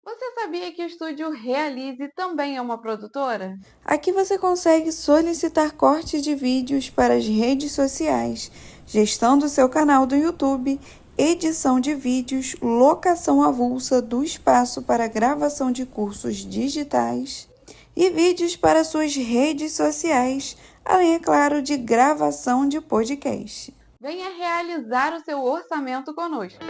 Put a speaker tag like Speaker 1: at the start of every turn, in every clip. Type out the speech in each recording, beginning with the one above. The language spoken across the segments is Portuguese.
Speaker 1: Você sabia que o Estúdio Realize também é uma produtora?
Speaker 2: Aqui você consegue solicitar cortes de vídeos para as redes sociais, gestão do seu canal do YouTube, edição de vídeos, locação avulsa do espaço para gravação de cursos digitais e vídeos para suas redes sociais, além, é claro, de gravação de podcast.
Speaker 1: Venha realizar o seu orçamento conosco.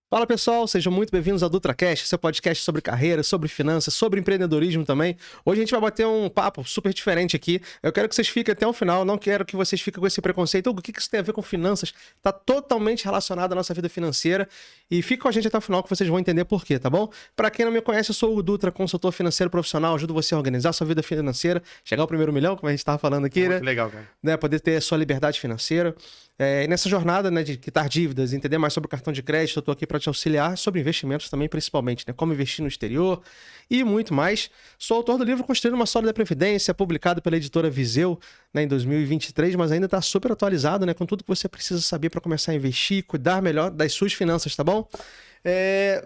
Speaker 3: Fala pessoal, sejam muito bem-vindos ao DutraCast, seu podcast sobre carreira, sobre finanças, sobre empreendedorismo também. Hoje a gente vai bater um papo super diferente aqui. Eu quero que vocês fiquem até o final, não quero que vocês fiquem com esse preconceito. O que isso tem a ver com finanças? Está totalmente relacionado à nossa vida financeira e fica com a gente até o final que vocês vão entender por quê, tá bom? Para quem não me conhece, eu sou o Dutra, consultor financeiro profissional, ajudo você a organizar a sua vida financeira, chegar ao primeiro milhão, como a gente estava falando aqui, né?
Speaker 4: Muito legal, cara.
Speaker 3: Poder ter a sua liberdade financeira. E nessa jornada, né, de quitar dívidas, entender mais sobre o cartão de crédito, eu estou aqui para te auxiliar sobre investimentos também, principalmente, né, como investir no exterior e muito mais. Sou autor do livro Construindo uma Sólida Previdência, publicado pela editora Viseu, né, em 2023, mas ainda está super atualizado, né, com tudo que você precisa saber para começar a investir, cuidar melhor das suas finanças, tá bom?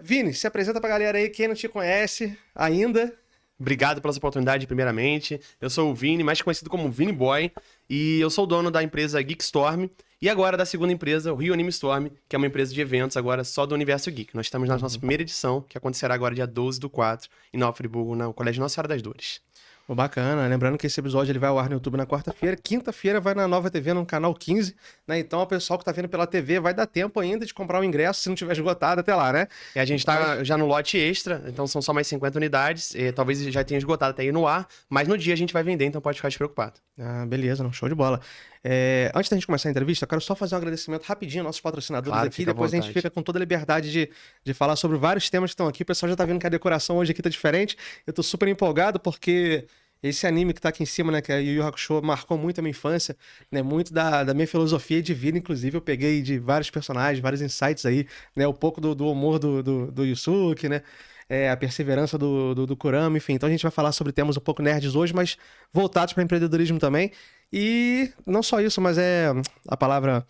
Speaker 3: Vini, se apresenta para a galera aí, quem não te conhece ainda.
Speaker 4: Obrigado pela oportunidade, primeiramente. Eu sou o Vini, mais conhecido como Vini Boy, e eu sou o dono da empresa Geekstorm e agora da segunda empresa, o Rio Anime Storm, que é uma empresa de eventos agora só do Universo Geek. Nós estamos na nossa primeira edição, que acontecerá agora dia 12/4, em Nova Friburgo, no Colégio Nossa Senhora das Dores.
Speaker 3: Bacana, lembrando que esse episódio ele vai ao ar no YouTube na quarta-feira, quinta-feira vai na Nova TV no canal 15, né? Então o pessoal que tá vendo pela TV vai dar tempo ainda de comprar o ingresso se não tiver esgotado até lá, né?
Speaker 4: E a gente tá já no lote extra, então são só mais 50 unidades, e talvez já tenha esgotado até aí no ar, mas no dia a gente vai vender, então pode ficar despreocupado.
Speaker 3: Ah, beleza, não, show de bola. Antes da gente começar a entrevista, eu quero só fazer um agradecimento rapidinho aos nossos patrocinadores
Speaker 4: Claro,
Speaker 3: aqui,
Speaker 4: fica à
Speaker 3: depois a gente
Speaker 4: vontade.
Speaker 3: fica com toda a liberdade de falar sobre vários temas que estão aqui. O pessoal já tá vendo que a decoração hoje aqui tá diferente, eu tô super empolgado porque esse anime que tá aqui em cima, né, que é Yu Yu Hakusho, marcou muito a minha infância, né, muito da minha filosofia de vida, inclusive eu peguei de vários personagens, vários insights aí, né, um pouco do humor do Yusuke, né, a perseverança do Kurama, enfim. Então a gente vai falar sobre temas um pouco nerds hoje, mas voltados para empreendedorismo também. E não só isso, mas a palavra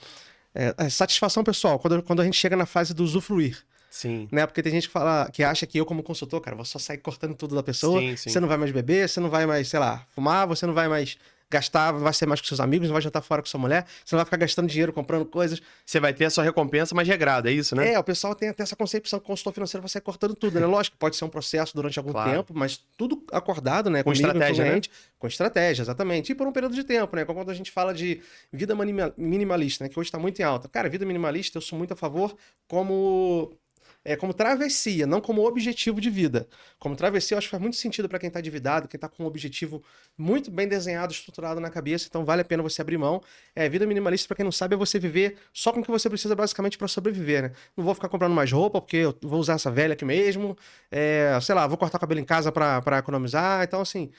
Speaker 3: satisfação pessoal, quando a gente chega na fase do usufruir.
Speaker 4: Sim.
Speaker 3: Né? Porque tem gente que acha que eu, como consultor, cara, vou só sair cortando tudo da pessoa.
Speaker 4: Sim, sim.
Speaker 3: Você não vai mais beber, você não vai mais, sei lá, fumar, você não vai mais gastar, vai ser mais com seus amigos, não vai jantar fora com sua mulher, você não vai ficar gastando dinheiro comprando coisas.
Speaker 4: Você vai ter a sua recompensa mais regrada, é isso, né?
Speaker 3: O pessoal tem até essa concepção que o consultor financeiro vai sair cortando tudo, né? Lógico, pode ser um processo durante algum
Speaker 4: Claro.
Speaker 3: tempo, mas tudo acordado, né?
Speaker 4: Com
Speaker 3: Comigo,
Speaker 4: estratégia,
Speaker 3: cliente, com estratégia, exatamente. E por um período de tempo, né? Quando a gente fala de vida minimalista, né? Que hoje está muito em alta. Cara, vida minimalista, eu sou muito a favor como travessia, não como objetivo de vida. Como travessia, eu acho que faz muito sentido para quem está endividado, quem está com um objetivo muito bem desenhado, estruturado na cabeça, então vale a pena você abrir mão. Vida minimalista, para quem não sabe, é você viver só com o que você precisa basicamente para sobreviver, né? Não vou ficar comprando mais roupa, porque eu vou usar essa velha aqui mesmo, sei lá, vou cortar o cabelo em casa para economizar, então assim,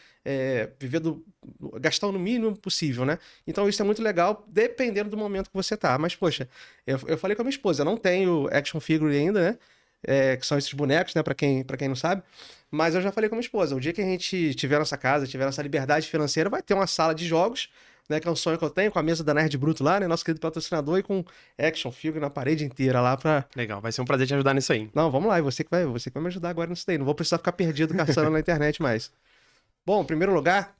Speaker 3: gastar o mínimo possível, né? Então isso é muito legal, dependendo do momento que você tá. Mas, poxa, eu falei com a minha esposa, eu não tenho action figure ainda, né? Que são esses bonecos, né? Pra quem não sabe. Mas eu já falei com a minha esposa, o dia que a gente tiver nossa casa, tiver nossa liberdade financeira, vai ter uma sala de jogos, né? Que é um sonho que eu tenho, com a mesa da Nerd Bruto lá, né? Nosso querido patrocinador, e com action figure na parede inteira lá pra...
Speaker 4: Legal, vai ser um prazer te ajudar nisso aí.
Speaker 3: Não, vamos lá, e você que vai me ajudar agora nisso daí. Não vou precisar ficar perdido caçando na internet mais. Bom, em primeiro lugar,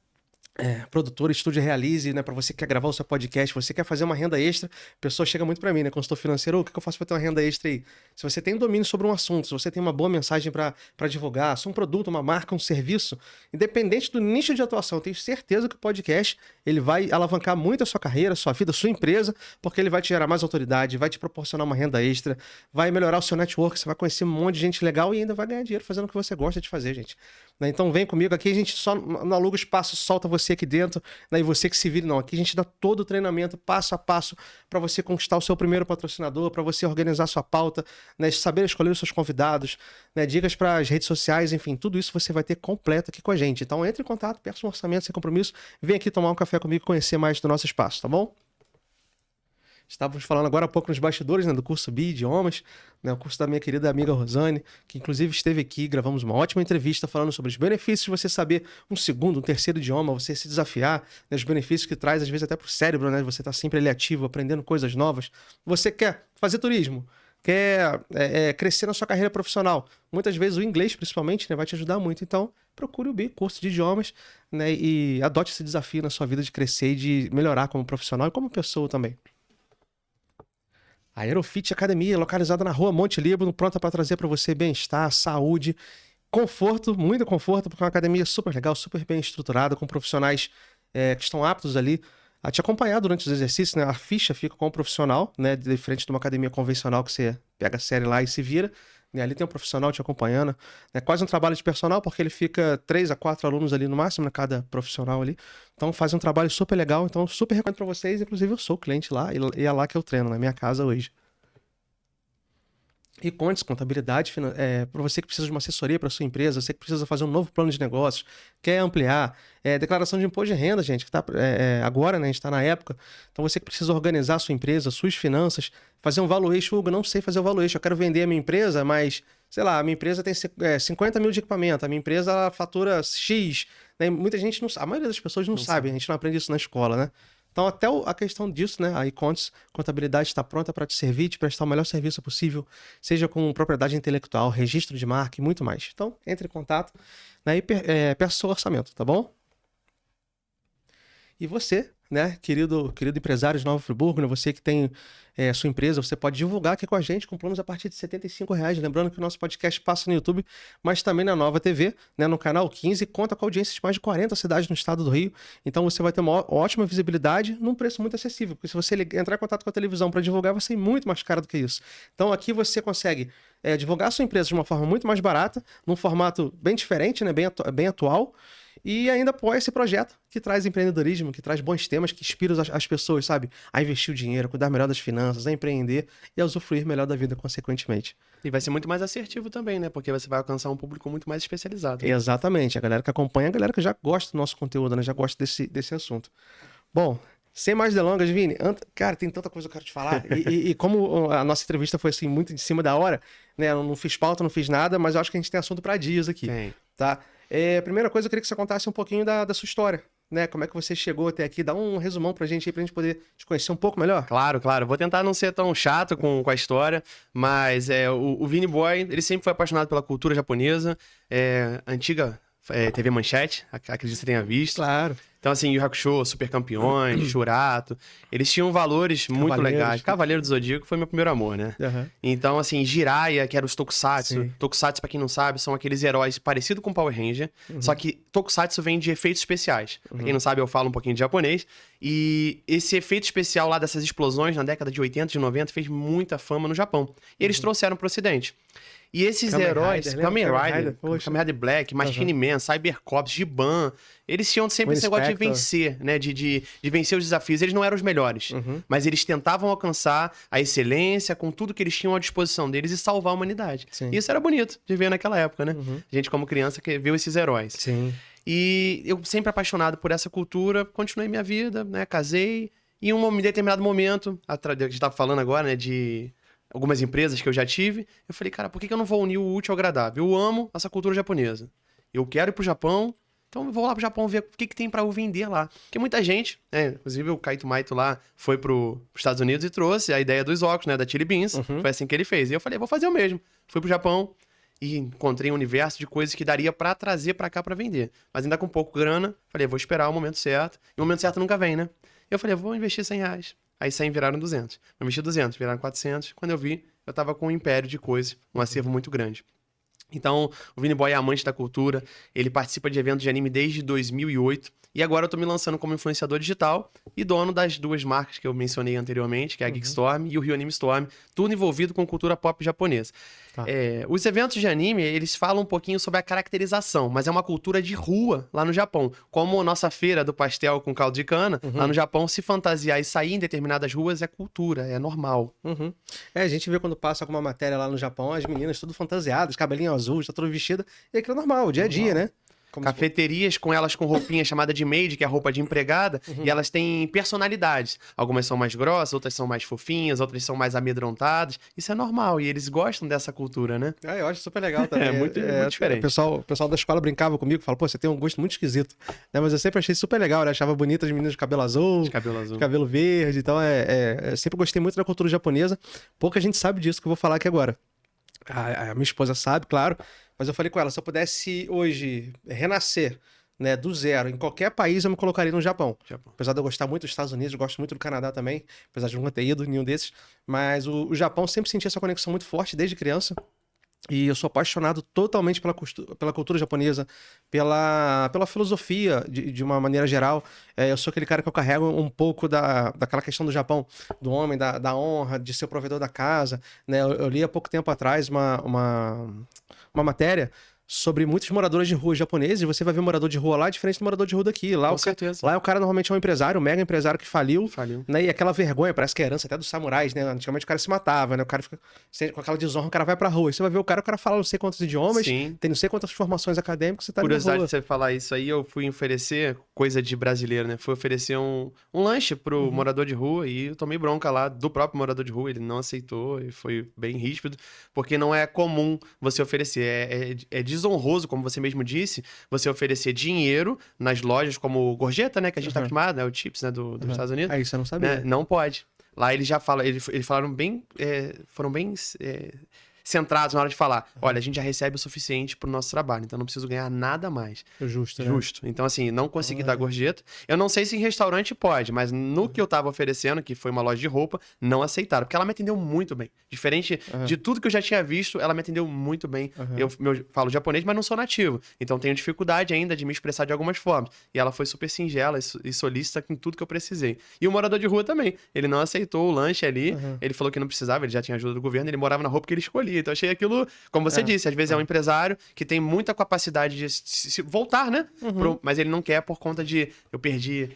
Speaker 3: produtora, estúdio Realize, né? Para você que quer gravar o seu podcast, você quer fazer uma renda extra, a pessoa chega muito para mim, né? Consultor financeiro, o que eu faço para ter uma renda extra aí? Se você tem um domínio sobre um assunto, se você tem uma boa mensagem para divulgar, se um produto, uma marca, um serviço, independente do nicho de atuação, eu tenho certeza que o podcast ele vai alavancar muito a sua carreira, a sua vida, a sua empresa, porque ele vai te gerar mais autoridade, vai te proporcionar uma renda extra, vai melhorar o seu network, você vai conhecer um monte de gente legal e ainda vai ganhar dinheiro fazendo o que você gosta de fazer, gente. né? Então vem comigo, aqui a gente só não aluga espaço, solta você aqui dentro, né? E você que se vire, não. Aqui a gente dá todo o treinamento, passo a passo, para você conquistar o seu primeiro patrocinador, para você organizar sua pauta, né? Saber escolher os seus convidados, né? Dicas para as redes sociais, enfim, tudo isso você vai ter completo aqui com a gente. Então entre em contato, peça um orçamento sem compromisso, vem aqui tomar um café comigo e conhecer mais do nosso espaço, tá bom? Estávamos falando agora há pouco nos bastidores, né, do curso BI Idiomas, né, o curso da minha querida amiga Rosane, que inclusive esteve aqui, gravamos uma ótima entrevista falando sobre os benefícios de você saber um segundo, um terceiro idioma, você se desafiar, né, os benefícios que traz às vezes até para o cérebro, né, você está sempre ali ativo, aprendendo coisas novas. Você quer fazer turismo, quer crescer na sua carreira profissional. Muitas vezes o inglês, principalmente, né, vai te ajudar muito. Então, procure o BI, curso de idiomas, né, e adote esse desafio na sua vida de crescer e de melhorar como profissional e como pessoa também. A Aerofit Academia, localizada na Rua Monte Líbano, pronta para trazer para você bem-estar, saúde, conforto, muito conforto, porque é uma academia super legal, super bem estruturada, com profissionais que estão aptos ali a te acompanhar durante os exercícios, né? A ficha fica com o profissional, né? Diferente de uma academia convencional que você pega a série lá e se vira. Né? Ali tem um profissional te acompanhando. É quase um trabalho de personal, porque ele fica 3 a 4 alunos ali no máximo, né? Cada profissional ali. Então faz um trabalho super legal. Então super recomendo para vocês. Inclusive eu sou cliente lá e é lá que eu treino, na minha casa hoje. E Contes, contabilidade, para você que precisa de uma assessoria para sua empresa, você que precisa fazer um novo plano de negócios, quer ampliar, declaração de imposto de renda, gente, que tá agora, né, a gente está na época, então você que precisa organizar a sua empresa, suas finanças, fazer um valuation. Hugo, não sei fazer o valuation, eu quero vender a minha empresa, mas, sei lá, a minha empresa tem 50 mil de equipamento, a minha empresa ela fatura X, né, muita gente não sabe, a maioria das pessoas não sabe, a gente não aprende isso na escola, né? Então, até a questão disso, né? A Contes Contabilidade está pronta para te servir, te prestar o melhor serviço possível, seja com propriedade intelectual, registro de marca e muito mais. Então, entre em contato, né, e peça o seu orçamento, tá bom? E você, né, querido empresário de Nova Friburgo, né, você que tem sua empresa, você pode divulgar aqui com a gente com planos a partir de R$ 75,00. Lembrando que o nosso podcast passa no YouTube, mas também na Nova TV, né, no canal 15, conta com audiência de mais de 40 cidades no estado do Rio. Então você vai ter uma ótima visibilidade num preço muito acessível, porque se você entrar em contato com a televisão para divulgar, vai ser muito mais caro do que isso. Então aqui você consegue divulgar a sua empresa de uma forma muito mais barata, num formato bem diferente, né, bem atual. E ainda apoia esse projeto que traz empreendedorismo, que traz bons temas, que inspira as pessoas, sabe? A investir o dinheiro, a cuidar melhor das finanças, a empreender e a usufruir melhor da vida, consequentemente.
Speaker 4: E vai ser muito mais assertivo também, né? Porque você vai alcançar um público muito mais especializado.
Speaker 3: Exatamente. A galera que acompanha, a galera que já gosta do nosso conteúdo, né? Já gosta desse assunto. Bom, sem mais delongas, Vini, cara, tem tanta coisa que eu quero te falar. E como a nossa entrevista foi assim, muito em cima da hora, né? Eu não fiz pauta, não fiz nada, mas eu acho que a gente tem assunto para dias aqui.
Speaker 4: Tem.
Speaker 3: Tá? Primeira coisa, eu queria que você contasse um pouquinho da sua história, né? Como é que você chegou até aqui? Dá um resumão pra gente aí, pra gente poder te conhecer um pouco melhor.
Speaker 4: Claro. Vou tentar não ser tão chato com a história, mas o Vini Boy, ele sempre foi apaixonado pela cultura japonesa, antiga TV Manchete, acredito que você tenha visto.
Speaker 3: Claro.
Speaker 4: Então, assim, Yu Hakusho, Super Campeões, Churato, eles tinham valores muito legais. Cavaleiro do Zodíaco foi meu primeiro amor, né?
Speaker 3: Uhum.
Speaker 4: Então, assim, Jiraiya, que era os Tokusatsu.
Speaker 3: Sim.
Speaker 4: Tokusatsu, pra quem não sabe, são aqueles heróis parecidos com Power Ranger, só que Tokusatsu vem de efeitos especiais. Pra quem não sabe, eu falo um pouquinho de japonês. E esse efeito especial lá dessas explosões na década de 80, de 90, fez muita fama no Japão. E eles trouxeram pro Ocidente. E esses
Speaker 3: Kamen
Speaker 4: heróis,
Speaker 3: Rider,
Speaker 4: Kamen
Speaker 3: Kamen
Speaker 4: Rider,
Speaker 3: Rider, poxa.
Speaker 4: Kamen Rider Black, Machine Man, Cybercops, Giban, eles tinham sempre esse negócio de vencer, né? De vencer os desafios. Eles não eram os melhores, mas eles tentavam alcançar a excelência com tudo que eles tinham à disposição deles e salvar a humanidade.
Speaker 3: Sim.
Speaker 4: E isso era bonito de ver naquela época, né? A gente, como criança, que viu esses heróis.
Speaker 3: Sim.
Speaker 4: E eu sempre apaixonado por essa cultura, continuei minha vida, né? Casei. E em um determinado momento, a gente estava falando agora, né? De algumas empresas que eu já tive, eu falei, cara, por que eu não vou unir o útil ao agradável? Eu amo essa cultura japonesa. Eu quero ir pro Japão, então eu vou lá pro Japão ver o que tem pra eu vender lá. Porque muita gente, né, inclusive o Kaito Maito lá foi pros Estados Unidos e trouxe a ideia dos óculos, né, da Chili Beans. Foi assim que ele fez. E eu falei, vou fazer o mesmo. Fui pro Japão e encontrei um universo de coisas que daria pra trazer pra cá pra vender. Mas ainda com pouco grana, falei, vou esperar o momento certo. E o momento certo nunca vem, né? Eu falei, vou investir R$100. Aí 100 viraram 200. Eu investi 200, viraram 400. Quando eu vi, eu tava com um império de coisas, um acervo muito grande. Então, o Vini Boy é amante da cultura, ele participa de eventos de anime desde 2008. E agora eu tô me lançando como influenciador digital e dono das 2 marcas que eu mencionei anteriormente, que é a Geekstorm e o Rio Anime Storm, tudo envolvido com cultura pop japonesa.
Speaker 3: Tá.
Speaker 4: Os eventos de anime, eles falam um pouquinho sobre a caracterização, mas é uma cultura de rua lá no Japão. Como a nossa feira do pastel com caldo de cana, lá no Japão, se fantasiar e sair em determinadas ruas é cultura, é normal.
Speaker 3: Uhum. A gente vê quando passa alguma matéria lá no Japão, as meninas tudo fantasiadas, cabelinho azul, tá tudo vestida, e aquilo é normal, o dia a dia, né? Como se
Speaker 4: Cafeterias com elas com roupinha chamada de maid, que é a roupa de empregada, e elas têm personalidades. Algumas são mais grossas, outras são mais fofinhas, outras são mais amedrontadas. Isso é normal e eles gostam dessa cultura, né?
Speaker 3: Eu acho super legal também.
Speaker 4: É muito diferente.
Speaker 3: O pessoal da escola brincava comigo, falava, pô, você tem um gosto muito esquisito. Né? Mas eu sempre achei super legal, né? Achava bonita as meninas de cabelo azul,
Speaker 4: De cabelo azul.
Speaker 3: de cabelo verde. Então, eu sempre gostei muito da cultura japonesa. Pouca gente sabe disso que eu vou falar aqui agora. A minha esposa sabe, claro, mas eu falei com ela, se eu pudesse hoje renascer, né, do zero, em qualquer país eu me colocaria no Japão. Apesar de eu gostar muito dos Estados Unidos, eu gosto muito do Canadá também, apesar de não ter ido em nenhum desses, mas o Japão sempre senti essa conexão muito forte desde criança. E eu sou apaixonado totalmente pela cultura japonesa, pela filosofia de uma maneira geral. Eu sou aquele cara que eu carrego um pouco daquela questão do Japão, do homem, da honra, de ser o provedor da casa. Né? Eu li há pouco tempo atrás uma matéria sobre muitos moradores de rua japoneses, e você vai ver morador de rua lá diferente do morador de rua daqui. Lá,
Speaker 4: Com certeza.
Speaker 3: Lá o cara normalmente é um empresário, um mega empresário que faliu.
Speaker 4: Faliu.
Speaker 3: Né? E aquela vergonha, parece que é herança até dos samurais, né? Antigamente o cara se matava, né? O cara fica com aquela desonra, o cara vai pra rua. E você vai ver o cara fala não sei quantos idiomas,
Speaker 4: Sim.
Speaker 3: tem não sei quantas formações acadêmicas, você tá ali na
Speaker 4: Curiosidade
Speaker 3: rua.
Speaker 4: de você falar isso aí, eu fui oferecer, coisa de brasileiro, né? Fui oferecer um lanche pro morador de rua e eu tomei bronca lá do próprio morador de rua, ele não aceitou e foi bem ríspido, porque não é comum você oferecer, é desonroso, como você mesmo disse, você oferecer dinheiro nas lojas como gorjeta, né? Que a gente tá acostumado, né? O chips, né? Dos Estados Unidos.
Speaker 3: Isso eu não sabia.
Speaker 4: Né? Não pode. Lá eles já falam, eles falaram bem, foram bem centrados na hora de falar, olha, a gente já recebe o suficiente pro nosso trabalho, então não preciso ganhar nada mais.
Speaker 3: Justo, né?
Speaker 4: Justo. Então, assim, não consegui dar gorjeta. Eu não sei se em restaurante pode, mas no que eu tava oferecendo, que foi uma loja de roupa, não aceitaram, porque ela me atendeu muito bem. Diferente de tudo que eu já tinha visto, ela me atendeu muito bem. Eu falo japonês, mas não sou nativo, então tenho dificuldade ainda de me expressar de algumas formas. E ela foi super singela e solícita com tudo que eu precisei. E o morador de rua também. Ele não aceitou o lanche ali, ele falou que não precisava, ele já tinha ajuda do governo, ele morava na roupa que ele escolhia. Então, eu achei aquilo, como você disse, às vezes é um empresário que tem muita capacidade de se voltar, né? Mas ele não quer por conta de eu perdi,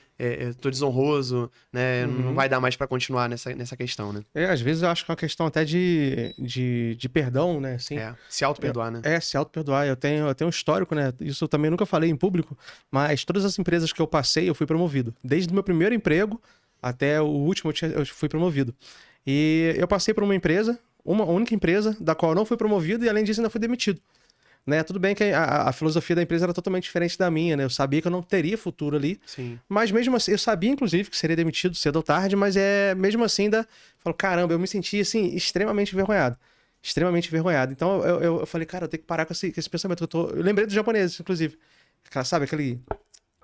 Speaker 4: tô desonroso, né? Não vai dar mais pra continuar nessa questão, né?
Speaker 3: Às vezes eu acho que é uma questão até de perdão, né? Assim,
Speaker 4: Se auto-perdoar, né?
Speaker 3: Se auto-perdoar. Eu tenho um histórico, né? Isso eu também nunca falei em público, mas todas as empresas que eu passei, eu fui promovido. Desde o meu primeiro emprego até o último, eu fui promovido. E eu passei por uma empresa, uma única empresa, da qual eu não fui promovido e, além disso, ainda fui demitido. Né? Tudo bem que a filosofia da empresa era totalmente diferente da minha, né? Eu sabia que eu não teria futuro ali.
Speaker 4: Sim.
Speaker 3: Mas mesmo assim, eu sabia, inclusive, que seria demitido cedo ou tarde, mas mesmo assim ainda... Falo, caramba, eu me senti, assim, extremamente envergonhado. Extremamente envergonhado. Então eu falei, cara, eu tenho que parar com esse pensamento. Eu lembrei dos japoneses, inclusive. Sabe,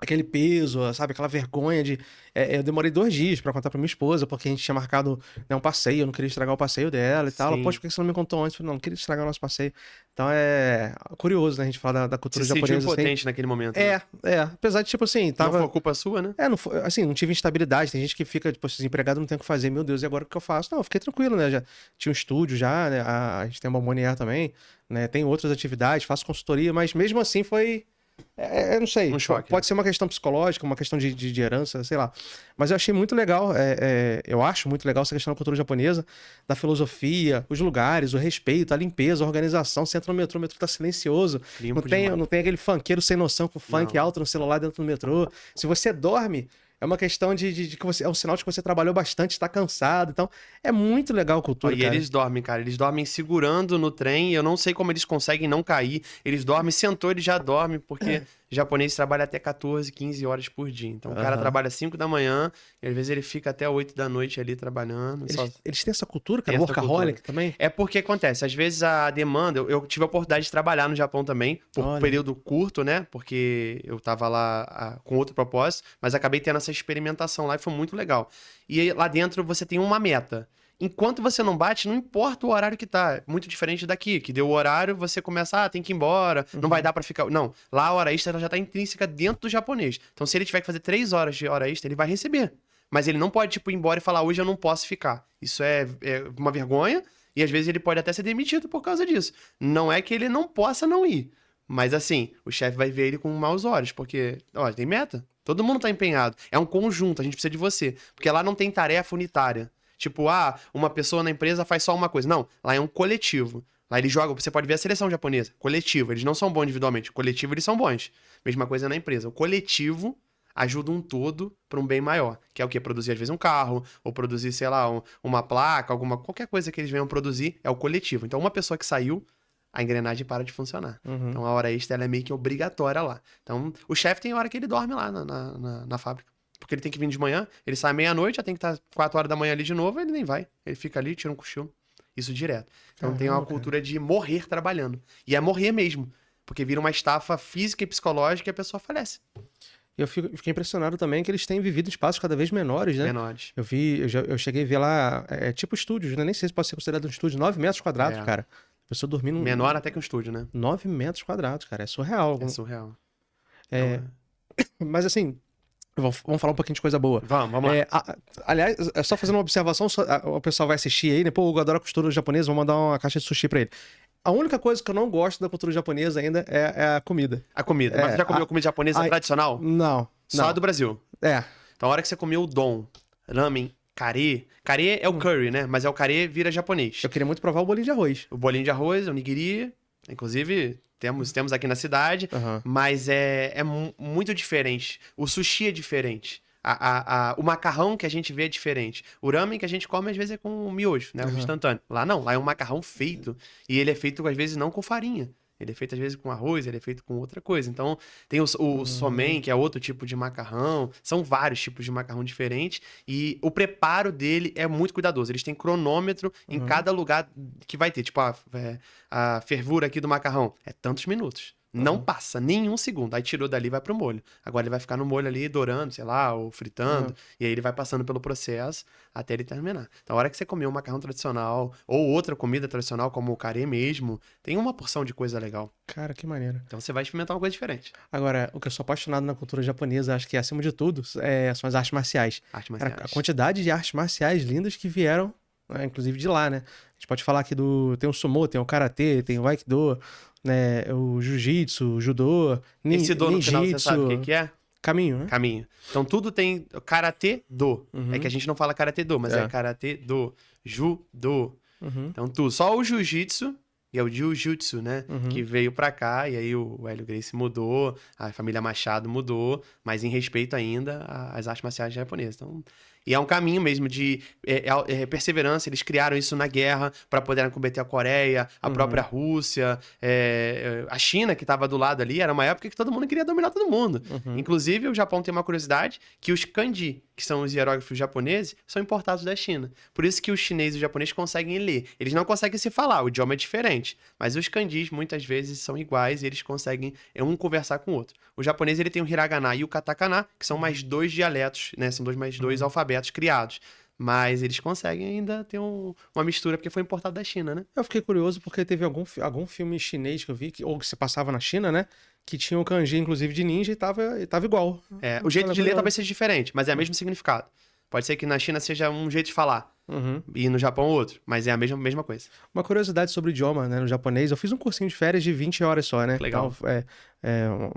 Speaker 3: aquele peso, sabe? Aquela vergonha de... eu demorei 2 dias pra contar pra minha esposa, porque a gente tinha marcado, né, um passeio, eu não queria estragar o passeio dela e tal. Ela, poxa, por que você não me contou antes? Eu falei, não queria estragar o nosso passeio. Então é curioso, né, a gente falar da cultura
Speaker 4: Você
Speaker 3: japonesa.
Speaker 4: Se sentiu impotente
Speaker 3: assim.
Speaker 4: naquele momento. Né?
Speaker 3: Apesar de, tipo assim, tava...
Speaker 4: Não foi culpa sua, né?
Speaker 3: Não foi, assim, não tive instabilidade. Tem gente que fica, tipo, desempregado, não tem o que fazer. Meu Deus, e agora o que eu faço? Não, eu fiquei tranquilo, né? Já tinha um estúdio já, né? A gente tem uma Bombonier também, né? Tem outras atividades, faço consultoria, mas mesmo assim foi... eu não sei,
Speaker 4: Um choque.
Speaker 3: Pode ser uma questão psicológica, uma questão de herança, sei lá. Mas eu achei muito legal, eu acho muito legal essa questão da cultura japonesa, da filosofia, os lugares, o respeito, a limpeza, a organização. Você entra no metrô, o metrô tá silencioso.
Speaker 4: Limpo
Speaker 3: Não tem aquele funkeiro sem noção com funk
Speaker 4: Não.
Speaker 3: alto no celular dentro do metrô. Se você dorme, é uma questão de que você... É um sinal de que você trabalhou bastante, está cansado. Então, é muito legal a cultura,
Speaker 4: E
Speaker 3: cara.
Speaker 4: eles dormem, cara. Eles dormem segurando no trem. Eu não sei como eles conseguem não cair. Eles dormem, sentou, eles já dormem, porque japonês trabalha até 14, 15 horas por dia. Então, o cara trabalha 5 da manhã e às vezes ele fica até 8 da noite ali trabalhando.
Speaker 3: Eles têm essa cultura, cara,
Speaker 4: Tem essa
Speaker 3: workaholic
Speaker 4: cultura.
Speaker 3: também.
Speaker 4: É porque acontece, às vezes a demanda... Eu tive a oportunidade de trabalhar no Japão também, por um período curto, né? Porque eu tava lá com outro propósito, mas acabei tendo essa experimentação lá e foi muito legal. E aí, lá dentro você tem uma meta. Enquanto você não bate, não importa o horário que tá. Muito diferente daqui, que deu o horário, você começa, tem que ir embora, não vai dar pra ficar... Não, lá a hora extra já tá intrínseca dentro do japonês. Então, se ele tiver que fazer 3 horas de hora extra, ele vai receber. Mas ele não pode, tipo, ir embora e falar, hoje eu não posso ficar. Isso é uma vergonha, e às vezes ele pode até ser demitido por causa disso. Não é que ele não possa não ir. Mas assim, o chefe vai ver ele com maus olhos, porque, ó, tem meta. Todo mundo tá empenhado. É um conjunto, a gente precisa de você. Porque lá não tem tarefa unitária. Tipo, uma pessoa na empresa faz só uma coisa. Não, lá é um coletivo. Lá eles jogam, você pode ver a seleção japonesa, coletivo. Eles não são bons individualmente, coletivo eles são bons. Mesma coisa na empresa. O coletivo ajuda um todo para um bem maior. Que é o quê? Produzir, às vezes, um carro, ou produzir, sei lá, uma placa, qualquer coisa que eles venham produzir, é o coletivo. Então, uma pessoa que saiu, a engrenagem para de funcionar. Então, a hora extra ela é meio que obrigatória lá. Então, o chefe tem hora que ele dorme lá na fábrica. Porque ele tem que vir de manhã, ele sai meia-noite, já tem que estar 4 horas da manhã ali de novo, ele nem vai. Ele fica ali, tira um cochilo. Isso direto. Então, tem uma cultura de morrer trabalhando. E é morrer mesmo. Porque vira uma estafa física e psicológica e a pessoa falece.
Speaker 3: Eu fiquei impressionado também que eles têm vivido em espaços cada vez menores, né?
Speaker 4: Menores.
Speaker 3: Eu cheguei a ver lá, tipo estúdios, né? Nem sei se pode ser considerado um estúdio, 9 metros quadrados, cara. A pessoa dormindo...
Speaker 4: Menor até que um estúdio, né?
Speaker 3: 9 metros quadrados, cara. É surreal.
Speaker 4: É surreal.
Speaker 3: Mas assim, vamos falar um pouquinho de coisa boa.
Speaker 4: Vamos lá.
Speaker 3: Aliás, é só fazendo uma observação, o pessoal vai assistir aí, né? Pô, o Hugo adora cultura japonesa, vou mandar uma caixa de sushi pra ele. A única coisa que eu não gosto da cultura japonesa ainda é a comida.
Speaker 4: A comida. Mas você já comeu comida japonesa tradicional?
Speaker 3: Não.
Speaker 4: Só a do Brasil.
Speaker 3: É.
Speaker 4: Então, a hora que você comeu udon, ramen, carê... Carê é o curry, né? Mas o carê vira japonês.
Speaker 3: Eu queria muito provar o bolinho de arroz.
Speaker 4: O bolinho de arroz, o nigiri... Inclusive, temos aqui na cidade. Mas é muito diferente. O sushi é diferente. O macarrão que a gente vê é diferente. O ramen que a gente come, às vezes, é com miojo, né? Um instantâneo. Lá não. Lá é um macarrão feito. E ele é feito, às vezes, não com farinha. Ele é feito, às vezes, com arroz, ele é feito com outra coisa. Então, tem o somen, que é outro tipo de macarrão. São vários tipos de macarrão diferentes. E o preparo dele é muito cuidadoso. Eles têm cronômetro em cada lugar que vai ter. Tipo, a fervura aqui do macarrão é tantos minutos. Não passa nenhum segundo. Aí tirou dali e vai pro molho. Agora ele vai ficar no molho ali, dourando, sei lá, ou fritando. E aí ele vai passando pelo processo até ele terminar. Então, a hora que você comer um macarrão tradicional, ou outra comida tradicional, como o carê mesmo, tem uma porção de coisa legal.
Speaker 3: Cara, que maneiro.
Speaker 4: Então, você vai experimentar uma coisa diferente.
Speaker 3: Agora, o que eu sou apaixonado na cultura japonesa, acho que acima de tudo, são as artes marciais.
Speaker 4: Artes marciais.
Speaker 3: Cara, a quantidade de artes marciais lindas que vieram, né, inclusive de lá, né? A gente pode falar aqui tem o sumô, tem o karatê, tem o aikido, né, o jiu-jitsu, o judô,
Speaker 4: Esse do no final, você sabe o que é?
Speaker 3: Caminho, né?
Speaker 4: Caminho. Então, tudo tem karatê do. É que a gente não fala karatê do, mas é karatê do, judô. Então, tudo. Só o jiu-jitsu, e é o jiu-jitsu, né? Que veio pra cá, e aí o Hélio Gracie mudou, a família Machado mudou, mas em respeito ainda às artes marciais japonesas. Então, e é um caminho mesmo de perseverança. Eles criaram isso na guerra para poderem combater a Coreia, a própria Rússia, a China, que estava do lado ali. Era uma época que todo mundo queria dominar todo mundo. Inclusive, o Japão tem uma curiosidade que os kanji, que são os hieróglifos japoneses, são importados da China. Por isso que os chineses e os japoneses conseguem ler. Eles não conseguem se falar, o idioma é diferente. Mas os kanjis, muitas vezes, são iguais e eles conseguem um conversar com o outro. O japonês ele tem o hiragana e o katakana, que são mais 2 dialetos, né? São mais dois alfabetos criados. Mas eles conseguem ainda ter uma mistura, porque foi importado da China, né?
Speaker 3: Eu fiquei curioso porque teve algum filme chinês que eu vi, ou que se passava na China, né? Que tinha o kanji, inclusive, de ninja e tava igual.
Speaker 4: O jeito de ler talvez seja diferente, mas é o mesmo significado. Pode ser que na China seja um jeito de falar. E no Japão outro, mas é a mesma coisa.
Speaker 3: Uma curiosidade sobre o idioma, né, no japonês, eu fiz um cursinho de férias de 20 horas só, né?
Speaker 4: Legal.
Speaker 3: Então,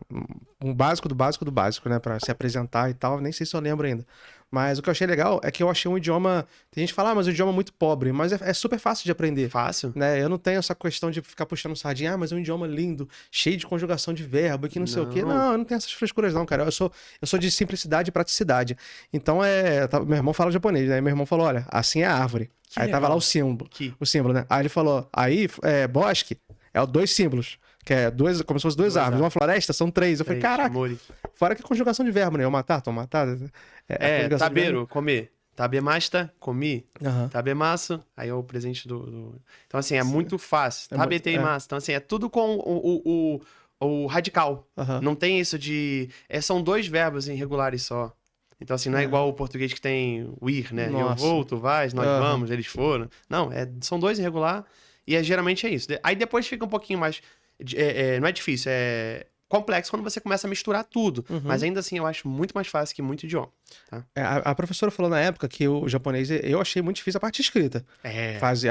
Speaker 3: um básico do básico do básico, né? Pra se apresentar e tal, nem sei se eu lembro ainda. Mas o que eu achei legal é que eu achei um idioma... Tem gente que fala, mas um idioma muito pobre, mas é super fácil de aprender.
Speaker 4: Fácil?
Speaker 3: Né? Eu não tenho essa questão de ficar puxando sardinha, mas é um idioma lindo, cheio de conjugação de verbo, que não sei o quê. Não, eu não tenho essas frescuras não, cara. Eu sou de simplicidade e praticidade. Então, meu irmão fala japonês, né? Meu irmão falou, olha, assim é a árvore.
Speaker 4: Que
Speaker 3: aí
Speaker 4: legal.
Speaker 3: tava lá o símbolo, né? Aí ele falou, bosque é 2 símbolos, que é como se fossem 2 árvores. Uma floresta são 3. Eu falei, caraca, fora que conjugação de verbo, né? Eu matar, matar.
Speaker 4: Tabeiro, comer. Tabemasta, comi. Tabemasu, aí é o presente do... Então, assim, é muito fácil. Tabeteimasu. Então, assim, é tudo com o radical. Não tem isso de... são 2 verbos irregulares só. Então, assim, não é igual o português que tem o ir, né?
Speaker 3: Nossa.
Speaker 4: Eu vou, tu vais, nós vamos, eles foram. Não, são 2 irregular e geralmente é isso. Aí depois fica um pouquinho mais... não é difícil, complexo quando você começa a misturar tudo. Mas ainda assim, eu acho muito mais fácil que muito idioma. Tá?
Speaker 3: A professora falou na época que o japonês, eu achei muito difícil a parte escrita.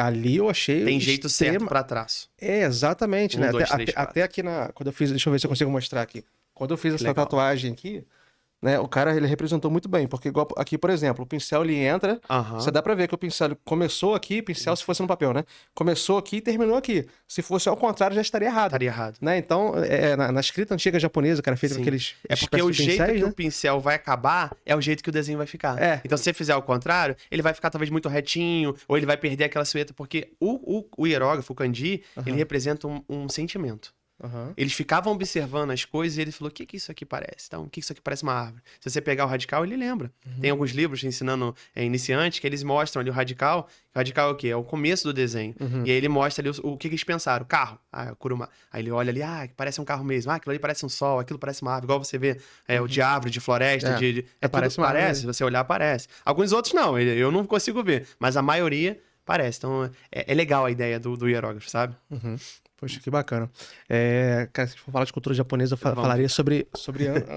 Speaker 3: Ali eu achei...
Speaker 4: Tem jeito certo pra traço.
Speaker 3: Exatamente,
Speaker 4: 1,
Speaker 3: né?
Speaker 4: 2, 3, 4.
Speaker 3: Até aqui quando eu fiz... Deixa eu ver se eu consigo mostrar aqui. Quando eu fiz essa
Speaker 4: Legal.
Speaker 3: tatuagem aqui, né? O cara, ele representou muito bem. Porque igual aqui, por exemplo, o pincel, ele entra... Você dá pra ver que o pincel começou aqui, pincel se fosse no papel, né? Começou aqui e terminou aqui. Se fosse ao contrário, já estaria errado.
Speaker 4: Estaria errado.
Speaker 3: Né? Então, na escrita antiga japonesa, cara, feita com aqueles...
Speaker 4: É porque o jeito
Speaker 3: pincéis,
Speaker 4: que
Speaker 3: né?
Speaker 4: o pincel vai acabar é o jeito que o desenho vai ficar. Então, se você fizer ao contrário, ele vai ficar talvez muito retinho, ou ele vai perder aquela silhueta, porque o hierógrafo, o kanji, ele representa um sentimento. Eles ficavam observando as coisas e ele falou, o que isso aqui parece? Então, o que isso aqui parece uma árvore? Se você pegar o radical, ele lembra. Tem alguns livros ensinando iniciante que eles mostram ali o radical. O radical é o quê? É o começo do desenho. E aí ele mostra ali o que eles pensaram. Carro. É o kuruma. Aí ele olha ali, parece um carro mesmo. Aquilo ali parece um sol, aquilo parece uma árvore. Igual você vê o de árvore, de floresta,
Speaker 3: parece uma árvore.
Speaker 4: Se você olhar, parece. Alguns outros não, eu não consigo ver. Mas a maioria parece. Então, é legal a ideia do hierógrafo, sabe?
Speaker 3: Poxa, que bacana. Cara, se for falar de cultura japonesa, eu falaria sobre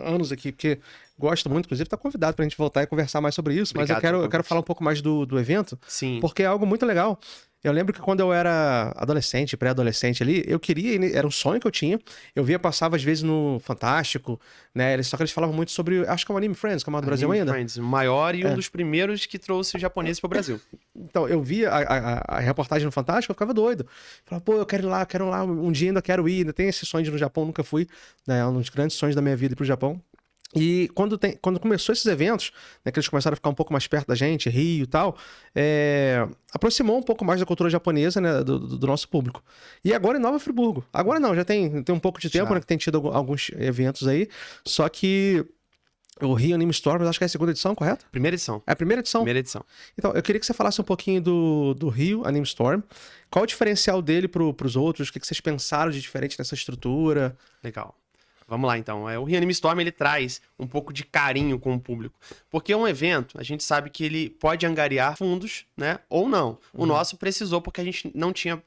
Speaker 3: anos aqui, porque gosto muito, inclusive tá convidado pra gente voltar e conversar mais sobre isso,
Speaker 4: Obrigado,
Speaker 3: mas eu quero falar um pouco mais do evento,
Speaker 4: Sim.
Speaker 3: porque é algo muito legal. Eu lembro que quando eu era adolescente, pré-adolescente ali, eu queria, era um sonho que eu tinha, passava às vezes no Fantástico, né, só que eles falavam muito sobre, acho que é o Anime Friends, que é uma do Brasil ainda.
Speaker 4: Friends, o maior e um dos primeiros que trouxe os japoneses pro Brasil.
Speaker 3: Então, eu via a reportagem no Fantástico, eu ficava doido. Falava, pô, eu quero ir lá, um dia ainda quero ir, ainda tenho esse sonho de ir no Japão, nunca fui, né, é um dos grandes sonhos da minha vida ir pro Japão. E quando começou esses eventos, né, que eles começaram a ficar um pouco mais perto da gente, Rio e tal, aproximou um pouco mais da cultura japonesa, né, do nosso público. E agora em Nova Friburgo. Agora não, já tem um pouco de tempo, né, que tem tido alguns eventos aí, só que o Rio Anime Storm, acho que é a segunda edição, correto?
Speaker 4: Primeira edição.
Speaker 3: É a primeira edição?
Speaker 4: Primeira edição.
Speaker 3: Então, eu queria que você falasse um pouquinho do Rio Anime Storm. Qual o diferencial dele pros outros? O que vocês pensaram de diferente nessa estrutura?
Speaker 4: Legal. Vamos lá, então. O Rio Anime Storm, ele traz um pouco de carinho com o público. Porque é um evento, a gente sabe que ele pode angariar fundos, né? Ou não. O nosso precisou porque a gente não tinha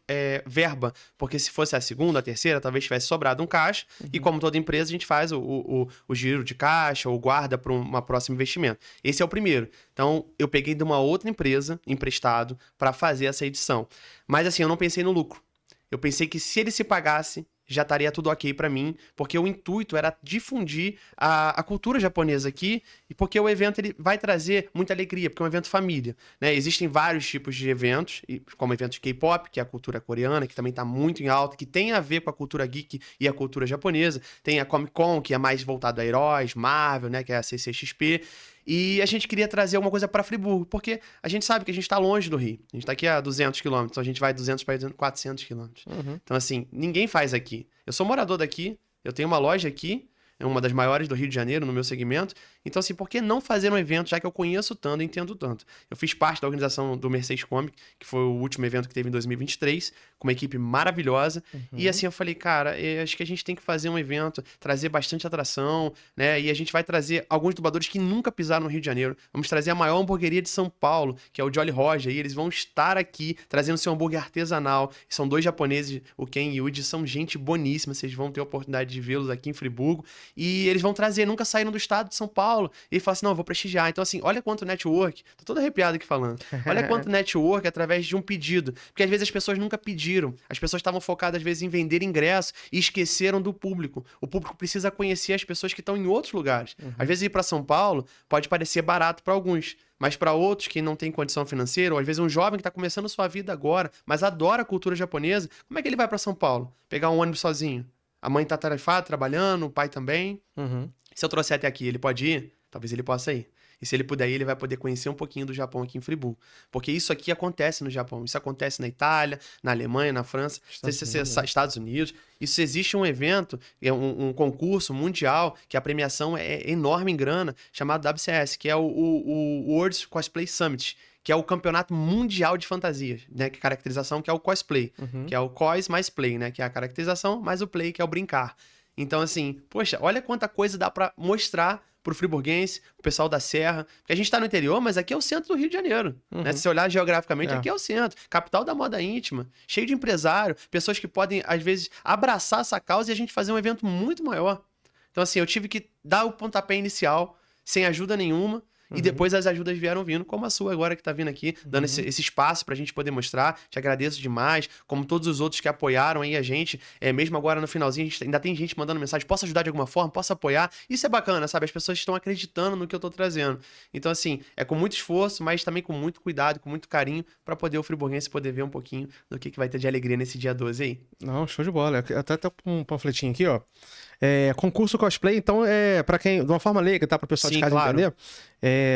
Speaker 4: verba. Porque se fosse a segunda, a terceira, talvez tivesse sobrado um caixa. E como toda empresa, a gente faz o giro de caixa ou guarda para uma próximo investimento. Esse é o primeiro. Então, eu peguei de uma outra empresa, emprestado, para fazer essa edição. Mas assim, eu não pensei no lucro. Eu pensei que se ele se pagasse, já estaria tudo ok pra mim, porque o intuito era difundir a cultura japonesa aqui, e porque o evento ele vai trazer muita alegria, porque é um evento família, né? Existem vários tipos de eventos, como eventos de K-pop, que é a cultura coreana, que também tá muito em alta, que tem a ver com a cultura geek e a cultura japonesa. Tem a Comic Con, que é mais voltado a heróis, Marvel, né? Que é a CCXP. E a gente queria trazer alguma coisa para Friburgo, porque a gente sabe que a gente está longe do Rio. A gente está aqui a 200 quilômetros, então a gente vai 200 para 400 quilômetros. Então, assim, ninguém faz aqui. Eu sou morador daqui, eu tenho uma loja aqui, é uma das maiores do Rio de Janeiro, no meu segmento. Então, assim, por que não fazer um evento, já que eu conheço tanto e entendo tanto? Eu fiz parte da organização do Mercedes Comic, que foi o último evento que teve em 2023, com uma equipe maravilhosa. E assim, eu falei, cara, acho que a gente tem que fazer um evento, trazer bastante atração, né? E a gente vai trazer alguns dubladores que nunca pisaram no Rio de Janeiro. Vamos trazer a maior hamburgueria de São Paulo, que é o Jolly Roger, e eles vão estar aqui, trazendo seu hambúrguer artesanal. São dois japoneses, o Ken e o Yuji, são gente boníssima, vocês vão ter a oportunidade de vê-los aqui em Friburgo. E eles vão trazer, nunca saíram do estado de São Paulo. E ele fala assim, não, eu vou prestigiar. Então, assim, olha quanto network. Tô todo arrepiado aqui falando. Olha quanto network através de um pedido. Porque às vezes as pessoas nunca pediram. As pessoas estavam focadas, às vezes, em vender ingresso e esqueceram do público. O público precisa conhecer as pessoas que estão em outros lugares. Às vezes, ir para São Paulo pode parecer barato para alguns. Mas para outros que não têm condição financeira, ou às vezes um jovem que está começando sua vida agora, mas adora a cultura japonesa, como é que ele vai para São Paulo? Pegar um ônibus sozinho? A mãe tá tarefada, trabalhando, o pai também. Se eu trouxer até aqui, ele pode ir? Talvez ele possa ir. E se ele puder ir, ele vai poder conhecer um pouquinho do Japão aqui em Friburgo. Porque isso aqui acontece no Japão. Isso acontece na Itália, na Alemanha, na França, Estados Unidos. Isso existe um evento, um concurso mundial, que a premiação é enorme em grana, chamado WCS, que é o World Cosplay Summit, que é o campeonato mundial de fantasias, né? Que é a caracterização, que é o cosplay, que é o cos mais play, né? Que é a caracterização, mais o play, que é o brincar. Então, assim, poxa, olha quanta coisa dá pra mostrar pro friburguense, pro pessoal da Serra. Porque a gente tá no interior, mas aqui é o centro do Rio de Janeiro. Né? Se você olhar geograficamente, aqui é o centro. Capital da moda íntima, cheio de empresário, pessoas que podem, às vezes, abraçar essa causa e a gente fazer um evento muito maior. Então, assim, eu tive que dar o pontapé inicial, sem ajuda nenhuma, e depois as ajudas vieram vindo, como a sua agora que tá vindo aqui, dando esse espaço pra gente poder mostrar. Te agradeço demais, como todos os outros que apoiaram aí a gente. Mesmo agora no finalzinho, ainda tem gente mandando mensagem, posso ajudar de alguma forma, posso apoiar. Isso é bacana, sabe? As pessoas estão acreditando no que eu tô trazendo. Então, assim, é com muito esforço, mas também com muito cuidado, com muito carinho, pra poder o friburguense poder ver um pouquinho do que vai ter de alegria nesse dia 12 aí.
Speaker 3: Não, show de bola. Até tá com um panfletinho aqui, ó. Concurso cosplay, então, pra quem, de uma forma leiga, tá? Para o pessoal de casa entender.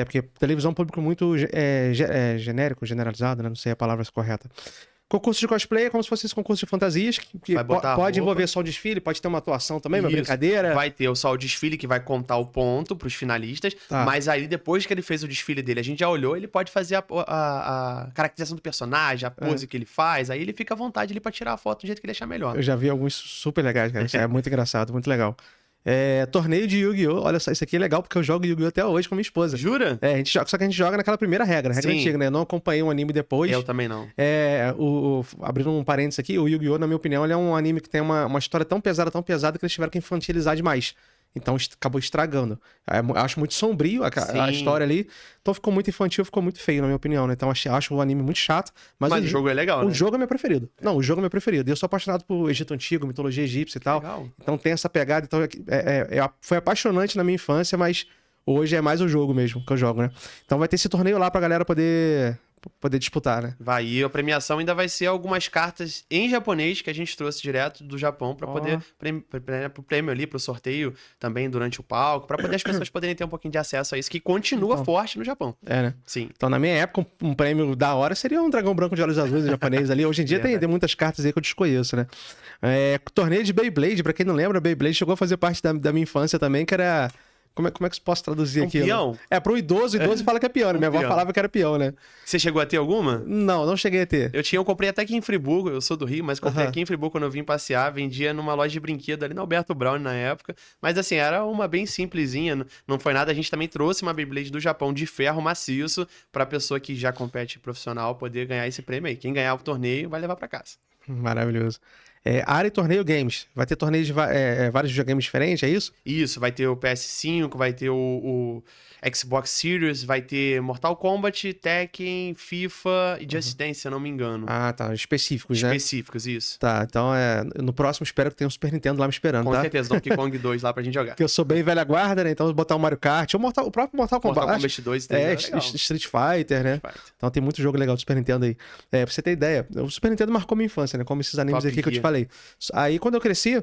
Speaker 3: Porque televisão é um público muito genérico, generalizado, né? Não sei a palavra correta. Concurso de cosplay é como se fosse esse concurso de fantasias, que pode envolver só o desfile, pode ter uma atuação também, uma brincadeira.
Speaker 4: Vai ter só o desfile que vai contar o ponto pros finalistas, mas aí depois que ele fez o desfile dele, a gente já olhou, ele pode fazer a caracterização do personagem, a pose que ele faz, aí ele fica à vontade ali pra tirar a foto do jeito que ele achar melhor.
Speaker 3: Eu já vi alguns super legais, cara. Isso é muito engraçado, muito legal. Torneio de Yu-Gi-Oh! Olha só, isso aqui é legal porque eu jogo Yu-Gi-Oh! Até hoje com minha esposa.
Speaker 4: Jura?
Speaker 3: A gente joga, só que a gente joga naquela primeira regra antiga, né? Eu não acompanhei um anime depois.
Speaker 4: Eu também não.
Speaker 3: Abrindo um parênteses aqui, o Yu-Gi-Oh! Na minha opinião, ele é um anime que tem uma história tão pesada que eles tiveram que infantilizar demais. Então acabou estragando. Eu acho muito sombrio a história ali. Então ficou muito infantil, ficou muito feio, na minha opinião, né? Então acho o anime muito chato. Mas
Speaker 4: o jogo é legal, né?
Speaker 3: O jogo é meu preferido. Não, o jogo é meu preferido. Eu sou apaixonado por Egito Antigo, mitologia egípcia e tal.
Speaker 4: Legal.
Speaker 3: Então tem essa pegada. Então foi apaixonante na minha infância, mas hoje é mais o jogo mesmo que eu jogo, né? Então vai ter esse torneio lá pra galera poder disputar, né?
Speaker 4: Vai, e a premiação ainda vai ser algumas cartas em japonês que a gente trouxe direto do Japão pra poder, pro prêmio ali, pro sorteio também durante o palco, pra poder as pessoas poderem ter um pouquinho de acesso a isso, que continua forte no Japão.
Speaker 3: Né?
Speaker 4: Sim.
Speaker 3: Então, na minha época, um prêmio da hora seria um dragão branco de olhos azuis em japonês ali. Hoje em dia tem muitas cartas aí que eu desconheço, né? Torneio de Beyblade, pra quem não lembra, Beyblade chegou a fazer parte da minha infância também, que era... Como é que eu posso traduzir aqui?
Speaker 4: Peão?
Speaker 3: Pro idoso, fala que é peão, né? Minha avó falava que era peão, né?
Speaker 4: Você chegou a ter alguma?
Speaker 3: Não cheguei a ter.
Speaker 4: Eu comprei até aqui em Friburgo, eu sou do Rio, mas comprei aqui em Friburgo quando eu vim passear, vendia numa loja de brinquedo ali na Alberto Brown na época, mas assim, era uma bem simplesinha, não foi nada, a gente também trouxe uma Beyblade do Japão de ferro maciço pra pessoa que já compete profissional poder ganhar esse prêmio aí. Quem ganhar o torneio vai levar pra casa.
Speaker 3: Maravilhoso. Área e torneio games. Vai ter torneios de vários videogames diferentes, é isso?
Speaker 4: Isso, vai ter o PS5, vai ter o Xbox Series, vai ter Mortal Kombat, Tekken, FIFA e Just Dance, se eu não me engano.
Speaker 3: Ah, tá. Específicos, né?
Speaker 4: Específicos, isso.
Speaker 3: Tá, então no próximo espero que tenha um Super Nintendo lá me esperando,
Speaker 4: Com
Speaker 3: tá?
Speaker 4: certeza, Donkey Kong 2 lá pra gente jogar.
Speaker 3: Porque eu sou bem velha guarda, né? Então botar o Mario Kart, ou o próprio Mortal Kombat.
Speaker 4: Mortal Kombat 2 é legal.
Speaker 3: Street Fighter, né? Então tem muito jogo legal do Super Nintendo aí. Pra você ter ideia, o Super Nintendo marcou minha infância, né? Como esses animes aqui que eu te falei. Aí quando eu cresci,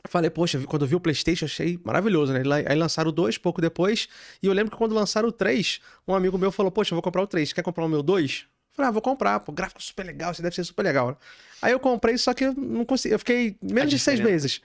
Speaker 3: falei, poxa, quando eu vi o PlayStation, achei maravilhoso, né? Aí lançaram o 2 pouco depois, e eu lembro que quando lançaram o 3, um amigo meu falou, poxa, eu vou comprar o 3, quer comprar o meu 2? Falei, vou comprar, pô, gráfico super legal, isso deve ser super legal, né? Aí eu comprei, só que eu não consegui, eu fiquei menos de 6 meses.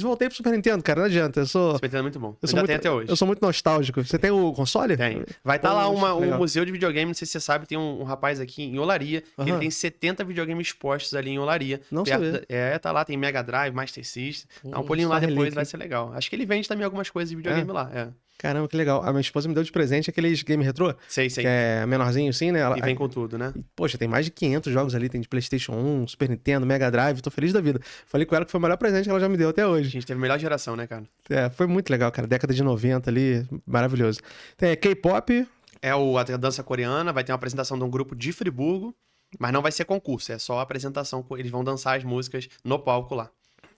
Speaker 3: Voltei pro Super Nintendo, cara, não adianta. Super
Speaker 4: Nintendo é muito bom. Tem até hoje.
Speaker 3: Eu sou muito nostálgico. Você tem o console?
Speaker 4: Tem. Vai estar lá um museu de videogame, não sei se você sabe, tem um rapaz aqui em Olaria, que ele tem 70 videogames expostos ali em Olaria.
Speaker 3: Não sabia.
Speaker 4: Tá lá, tem Mega Drive, Master System. Dá um pulinho lá depois, vai ser legal. Acho que ele vende também algumas coisas de videogame lá,
Speaker 3: Caramba, que legal. A minha esposa me deu de presente aqueles game retrô.
Speaker 4: Sei.
Speaker 3: Que é menorzinho assim, né?
Speaker 4: E vem com tudo, né?
Speaker 3: Poxa, tem mais de 500 jogos ali. Tem de PlayStation 1, Super Nintendo, Mega Drive. Tô feliz da vida. Falei com ela que foi o melhor presente que ela já me deu até hoje.
Speaker 4: A gente teve a melhor geração, né, cara?
Speaker 3: Foi muito legal, cara. Década de 90 ali, maravilhoso. Tem K-pop.
Speaker 4: A dança coreana, vai ter uma apresentação de um grupo de Friburgo, mas não vai ser concurso, é só a apresentação. Eles vão dançar as músicas no palco lá.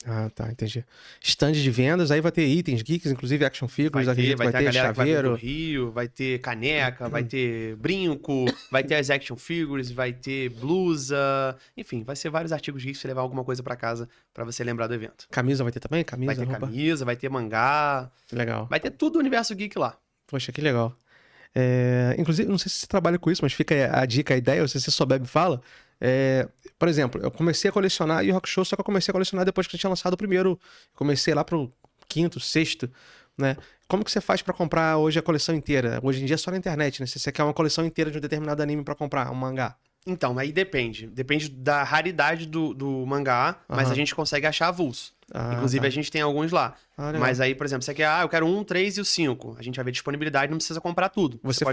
Speaker 3: Ah, tá, entendi. Stand de vendas, aí vai ter itens, geeks, inclusive action figures,
Speaker 4: vai ter a galera
Speaker 3: chaveiro.
Speaker 4: Que vai do Rio, vai ter caneca, vai ter brinco, vai ter as action figures, vai ter blusa, enfim, vai ser vários artigos geeks pra você levar alguma coisa pra casa pra você lembrar do evento.
Speaker 3: Camisa vai ter também?
Speaker 4: Vai ter camisa, vai ter mangá.
Speaker 3: Legal.
Speaker 4: Vai ter tudo o universo geek lá.
Speaker 3: Poxa, que legal. Inclusive, não sei se você trabalha com isso, mas fica a dica, a ideia, ou se você souber, me fala. Por exemplo, eu comecei a colecionar Yu Yu Hakusho, só que eu comecei a colecionar depois que eu tinha lançado o primeiro. Comecei lá pro quinto, sexto, né? Como que você faz pra comprar hoje a coleção inteira? Hoje em dia é só na internet, né? Se você quer uma coleção inteira de um determinado anime pra comprar, um mangá.
Speaker 4: Então, aí depende. Depende da raridade do mangá, mas a gente consegue achar avulso. Inclusive,
Speaker 3: tá.
Speaker 4: a gente tem alguns lá.
Speaker 3: Legal.
Speaker 4: Mas aí, por exemplo, você quer, eu quero 1, 3 e o 5. A gente vai ver disponibilidade, não precisa comprar tudo.
Speaker 3: Você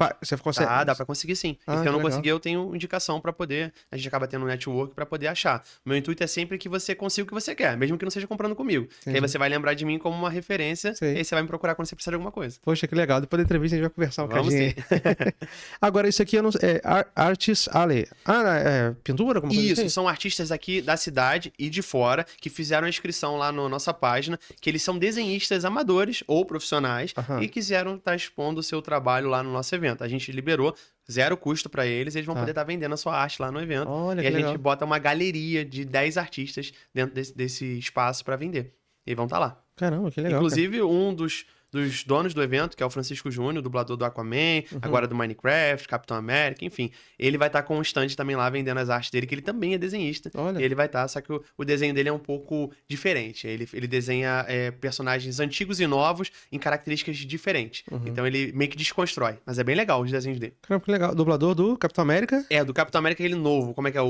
Speaker 3: consegue?
Speaker 4: Dá pra conseguir sim. E se eu
Speaker 3: que
Speaker 4: não
Speaker 3: legal.
Speaker 4: conseguir, eu tenho indicação pra poder. A gente acaba tendo um network pra poder achar. O meu intuito é sempre que você consiga o que você quer, mesmo que não seja comprando comigo. Que aí você vai lembrar de mim como uma referência.
Speaker 3: Sei.
Speaker 4: E aí você vai me procurar quando você precisar de alguma coisa.
Speaker 3: Poxa, que legal. Depois da entrevista a gente vai conversar um
Speaker 4: Vamos
Speaker 3: bocadinho.
Speaker 4: sim.
Speaker 3: Agora, isso aqui é Artist Alley. Pintura? Como coisa
Speaker 4: Isso,
Speaker 3: assim?
Speaker 4: são artistas aqui da cidade e de fora que fizeram a inscrição lá na nossa página, que eles são desenhistas amadores ou profissionais e quiseram estar expondo o seu trabalho lá no nosso evento. A gente liberou 0 custo para eles vão poder estar vendendo a sua arte lá no evento.
Speaker 3: Olha,
Speaker 4: e a
Speaker 3: que
Speaker 4: gente
Speaker 3: legal.
Speaker 4: bota uma galeria de 10 artistas dentro desse espaço para vender. E vão estar lá.
Speaker 3: Caramba, que legal.
Speaker 4: Inclusive, um dos donos do evento, que é o Francisco Júnior, dublador do Aquaman, agora do Minecraft, Capitão América, enfim. Ele vai estar com um stand também lá vendendo as artes dele, que ele também é desenhista.
Speaker 3: Olha.
Speaker 4: Ele vai estar, só que o desenho dele é um pouco diferente. Ele desenha personagens antigos e novos em características diferentes. Então ele meio que desconstrói. Mas é bem legal os desenhos dele.
Speaker 3: Caramba, que legal. Dublador do Capitão América?
Speaker 4: Do Capitão América é ele novo. Como é que é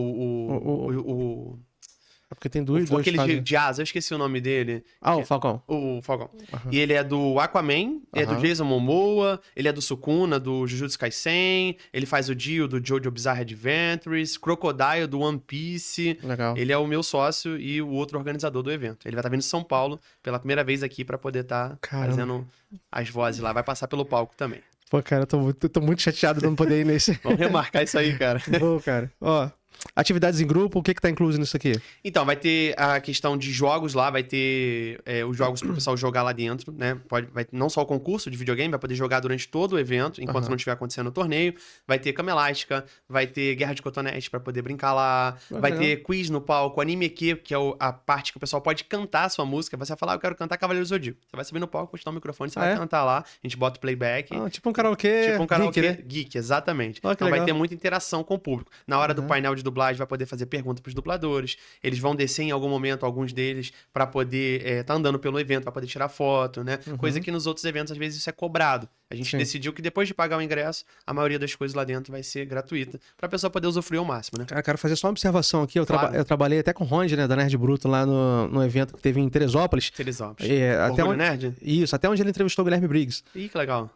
Speaker 3: É porque tem dois
Speaker 4: aquele
Speaker 3: fazem.
Speaker 4: de asa, eu esqueci o nome dele.
Speaker 3: O Falcão.
Speaker 4: O Falcão. E ele é do Aquaman, é do Jason Momoa, ele é do Sukuna, do Jujutsu Kaisen, ele faz o Dio do Jojo Bizarre Adventures, Crocodile do One Piece.
Speaker 3: Legal.
Speaker 4: Ele é o meu sócio e o outro organizador do evento. Ele vai estar vindo de São Paulo pela primeira vez aqui pra poder estar fazendo as vozes lá. Vai passar pelo palco também.
Speaker 3: Pô, cara, eu tô muito chateado de não poder ir nesse.
Speaker 4: Vamos remarcar isso aí, cara.
Speaker 3: Pô, cara. Ó, atividades em grupo, o que tá incluso nisso aqui?
Speaker 4: Então, vai ter a questão de jogos lá, vai ter os jogos pro pessoal jogar lá dentro, né? Vai não só o concurso de videogame, vai poder jogar durante todo o evento, enquanto não estiver acontecendo o torneio. Vai ter cama elástica, vai ter guerra de cotonete pra poder brincar lá. Vai ter quiz no palco, anime EQ, que é a parte que o pessoal pode cantar a sua música. Você vai falar, eu quero cantar Cavaleiro do Zodíaco. Você vai subir no palco, postar o microfone, você vai cantar lá. A gente bota o playback.
Speaker 3: Tipo um karaokê.
Speaker 4: Tipo um karaokê
Speaker 3: geek, né?
Speaker 4: geek, exatamente.
Speaker 3: Ó, que
Speaker 4: Então vai
Speaker 3: legal.
Speaker 4: ter muita interação com o público. Na hora do painel de dublagem, vai poder fazer pergunta pros dubladores. Eles vão descer em algum momento, alguns deles, pra poder tá andando pelo evento, pra poder tirar foto, né? Coisa que nos outros eventos, às vezes, isso é cobrado. A gente decidiu que depois de pagar o ingresso, a maioria das coisas lá dentro vai ser gratuita, pra pessoa poder usufruir ao máximo, né?
Speaker 3: Cara, quero fazer só uma observação aqui. Eu
Speaker 4: Claro.
Speaker 3: trabalhei até com o Ronde, né, da Nerd Bruto, lá no evento que teve em Teresópolis.
Speaker 4: Teresópolis.
Speaker 3: Até
Speaker 4: Orgulho
Speaker 3: onde...
Speaker 4: Nerd?
Speaker 3: Isso, até onde ele entrevistou o Guilherme Briggs.
Speaker 4: Ih, que legal.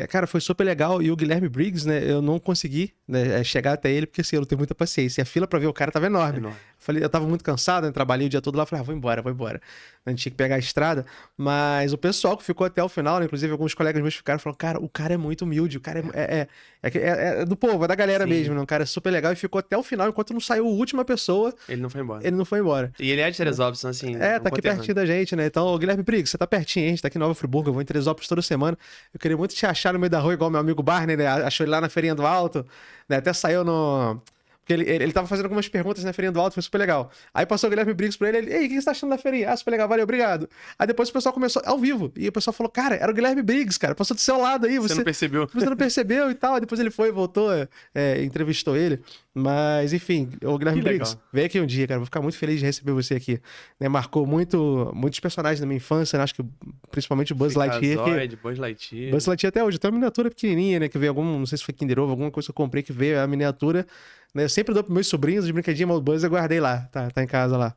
Speaker 3: Cara, foi super legal. E o Guilherme Briggs, né, eu não consegui, né, chegar até ele, porque assim, eu não tenho muita paciência. E a fila pra ver o cara tava enorme.
Speaker 4: Enorme.
Speaker 3: Eu tava muito cansado, né, trabalhei o dia todo lá, falei, vou embora. A gente tinha que pegar a estrada. Mas o pessoal que ficou até o final, né, inclusive alguns colegas meus ficaram, falaram, cara, o cara é muito humilde, o cara é do povo, é da galera
Speaker 4: Sim.
Speaker 3: mesmo, né, um cara super legal. E ficou até o final, enquanto não saiu a última pessoa,
Speaker 4: Ele não foi embora.
Speaker 3: ele não foi embora.
Speaker 4: E ele é de Teresópolis, então, assim...
Speaker 3: Tá aqui
Speaker 4: conterrâneo.
Speaker 3: pertinho da gente, né? Então, Guilherme Briggs, você tá pertinho, hein? A gente tá aqui em Nova Friburgo, eu vou em Teresópolis toda semana. Eu queria muito te achar no meio da rua, igual meu amigo Barney, né? Achou ele lá na Feirinha do Alto, né? Até saiu no... Porque ele tava fazendo algumas perguntas na Feirinha do Alto, foi super legal. Aí passou o Guilherme Briggs pra ele, ei, o que você tá achando da feirinha? Super legal, valeu, obrigado. Aí depois o pessoal começou, ao vivo, e o pessoal falou, cara, era o Guilherme Briggs, cara, passou do seu lado aí,
Speaker 4: Você não percebeu?
Speaker 3: você não percebeu e tal. Aí depois ele foi, voltou, entrevistou ele. Mas, enfim, o Guilherme
Speaker 4: Que
Speaker 3: Briggs,
Speaker 4: legal.
Speaker 3: vem aqui um dia, cara. Vou ficar muito feliz de receber você aqui. Né, marcou muitos personagens da minha infância, né? Acho que principalmente o Buzz Lightyear.
Speaker 4: Buzz Lightyear.
Speaker 3: Buzz Lightyear até hoje. Tem uma miniatura pequenininha, né? Que veio não sei se foi Kinder Ovo, alguma coisa que eu comprei que veio a miniatura. Né, eu sempre dou pros meus sobrinhos de brinquedinho, mas o Buzz eu guardei lá. Tá em casa lá.